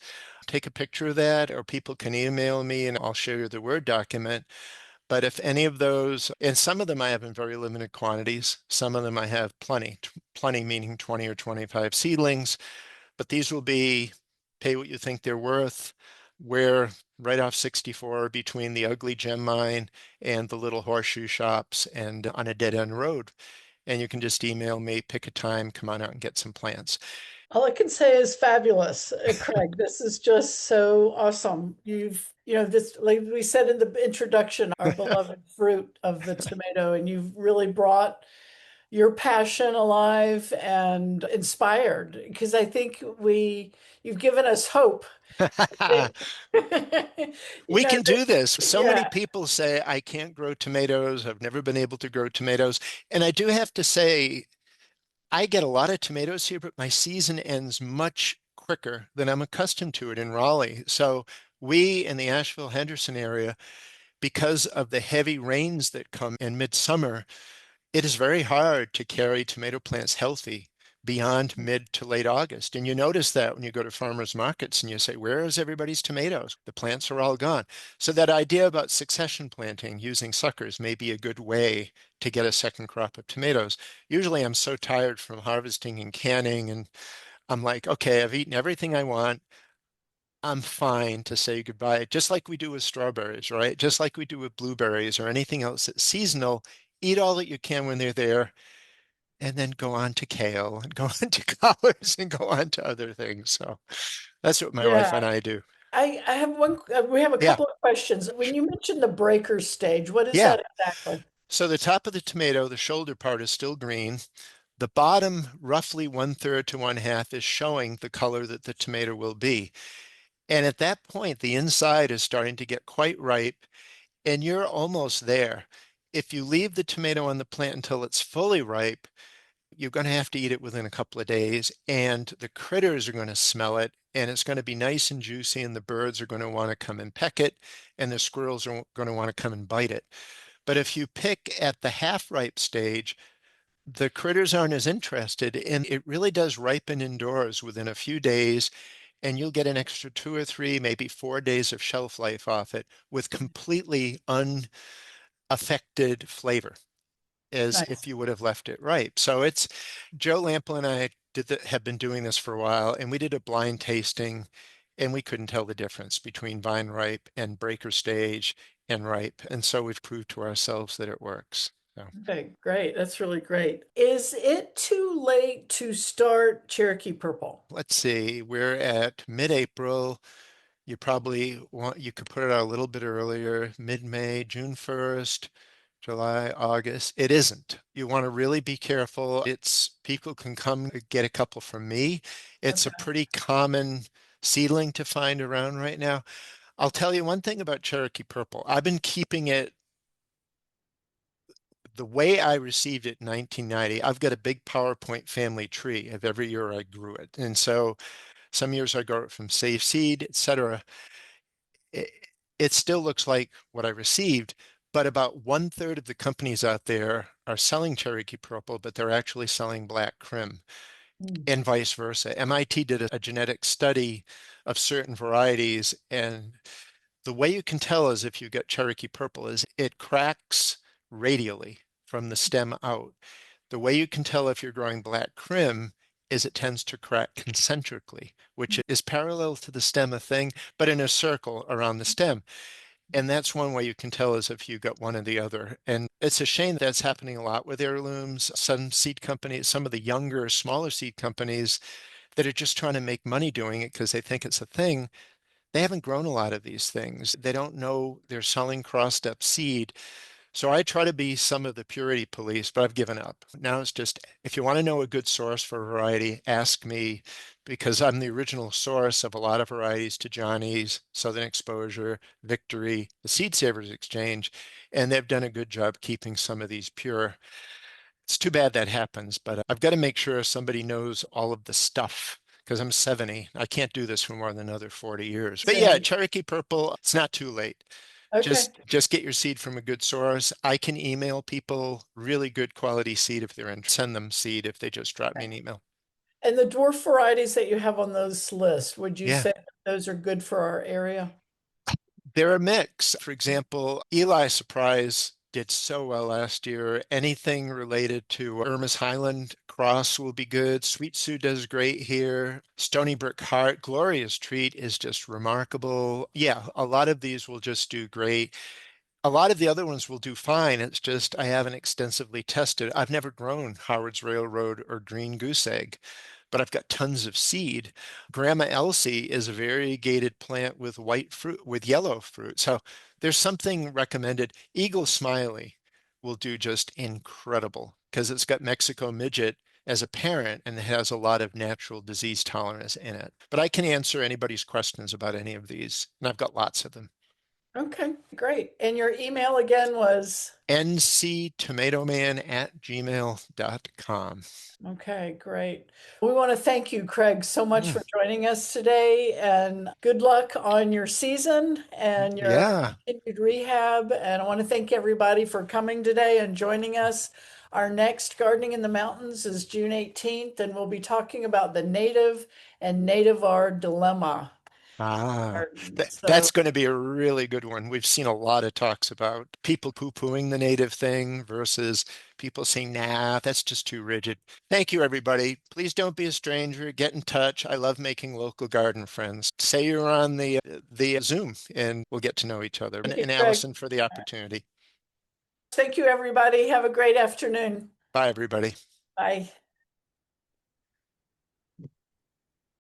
Take a picture of that, or people can email me and I'll show you the Word document. But if any of those, and some of them I have in very limited quantities, some of them I have plenty, plenty meaning 20 or 25 seedlings, but these will be pay what you think they're worth. We're right off 64 between the ugly gem mine and the little horseshoe shops and on a dead end road. And you can just email me, pick a time, come on out and get some plants. All I can say is fabulous, Craig. This is just so awesome. This, like we said in the introduction, our beloved fruit of the tomato, and you've really brought your passion alive and inspired because I think you've given us hope. You We know, can do this. So many yeah, people say, I can't grow tomatoes. I've never been able to grow tomatoes. And I do have to say, I get a lot of tomatoes here, but my season ends much quicker than I'm accustomed to it in Raleigh. So we in the Asheville Henderson area, because of the heavy rains that come in midsummer, it is very hard to carry tomato plants healthy beyond mid to late August. And you notice that when you go to farmers markets and you say, where is everybody's tomatoes? The plants are all gone. So that idea about succession planting using suckers may be a good way to get a second crop of tomatoes. Usually I'm so tired from harvesting and canning, and I'm like, okay, I've eaten everything I want. I'm fine to say goodbye, just like we do with strawberries, right? Just like we do with blueberries or anything else that's seasonal. Eat all that you can when they're there, and then go on to kale and go on to collards and go on to other things. So that's what my wife yeah. and I do. I have one. We have a Yeah, couple of questions. When you mentioned the breaker stage, what is yeah. that exactly? So the top of the tomato, the shoulder part is still green. The bottom, roughly 1/3 to 1/2, is showing the color that the tomato will be. And at that point, the inside is starting to get quite ripe, and you're almost there. If you leave the tomato on the plant until it's fully ripe, you're going to have to eat it within a couple of days, and the critters are going to smell it, and it's going to be nice and juicy, and the birds are going to want to come and peck it, and the squirrels are going to want to come and bite it. But if you pick at the half ripe stage, The critters aren't as interested, and it really does ripen indoors within a few days, and you'll get an extra 2 or 3, maybe 4 days of shelf life off it with completely unaffected flavor, as if Nice. you would have left it ripe. So it's Joe Lample and I have been doing this for a while, and we did a blind tasting, and we couldn't tell the difference between vine ripe and breaker stage and ripe. And so we've proved to ourselves that it works. So Okay, great. That's really great. Is it too late to start Cherokee Purple? let's see, we're at mid-April. You could put it out a little bit earlier, mid-May, June 1st, July, August. It isn't. You want to really be careful. People can come get a couple from me. It's a Okay. pretty common seedling to find around right now. I'll tell you one thing about Cherokee Purple. I've been keeping it the way I received it in 1990. I've got a big PowerPoint family tree of every year I grew it. And so some years I grow it from safe seed, etc. it, it still looks like what I received, but about 1/3 of the companies out there are selling Cherokee Purple, but they're actually selling Black Krim Mm. and vice versa. MIT did a genetic study of certain varieties, and the way you can tell is if you get Cherokee Purple is it cracks radially from the stem out. The way you can tell if you're growing Black Krim is it tends to crack concentrically, which is parallel to the stem of thing, but in a circle around the stem. And that's one way you can tell is if you got one or the other. And it's a shame that's happening a lot with heirlooms. Some seed companies, some of the younger, smaller seed companies that are just trying to make money doing it because they think it's a thing. They haven't grown a lot of these things. They don't know they're selling crossed up seed. So I try to be some of the purity police, but I've given up. Now it's just, if you want to know a good source for a variety, ask me because I'm the original source of a lot of varieties to Johnny's, Southern Exposure, Victory, the Seed Savers Exchange, and they've done a good job keeping some of these pure. It's too bad that happens, but I've got to make sure somebody knows all of the stuff because I'm 70. I can't do this for more than another 40 years. But yeah, Same. Cherokee Purple, it's not too late. Okay. Just get your seed from a good source. I can email people really good quality seed if they're in. Send them seed if they just drop me an email. And the dwarf varieties that you have on those lists, would you Yeah, say that those are good for our area? they're a mix. For example, Eli Surprise did so well last year. Anything related to Irma's Highland Cross will be good. Sweet Sue does great here. Stony Brook Heart, Gloria's Treat is just remarkable. Yeah, a lot of these will just do great. A lot of the other ones will do fine. It's just I haven't extensively tested. I've never grown Howard's Railroad or Green Goose Egg, but I've got tons of seed. Grandma Elsie is a variegated plant with white fruit, with yellow fruit. So there's something recommended. Eagle Smiley will do just incredible because it's got Mexico Midget as a parent and it has a lot of natural disease tolerance in it. But I can answer anybody's questions about any of these, and I've got lots of them. Okay, great. And your email again was? nctomatoman@gmail.com. Okay, great. We want to thank you, Craig, so much Mm, for joining us today and good luck on your season and your yeah. continued rehab. And I want to thank everybody for coming today and joining us. Our next Gardening in the Mountains is June 18th, and we'll be talking about the native and native dilemma. Ah, So, that's going to be a really good one. We've seen a lot of talks about people poo-pooing the native thing versus people saying, nah, that's just too rigid. Thank you, everybody. Please don't be a stranger. Get in touch. I love making local garden friends. Say you're on the Zoom and we'll get to know each other. thank you, And Craig. Allison for the opportunity. Thank you, everybody. Have a great afternoon. Bye, everybody. Bye.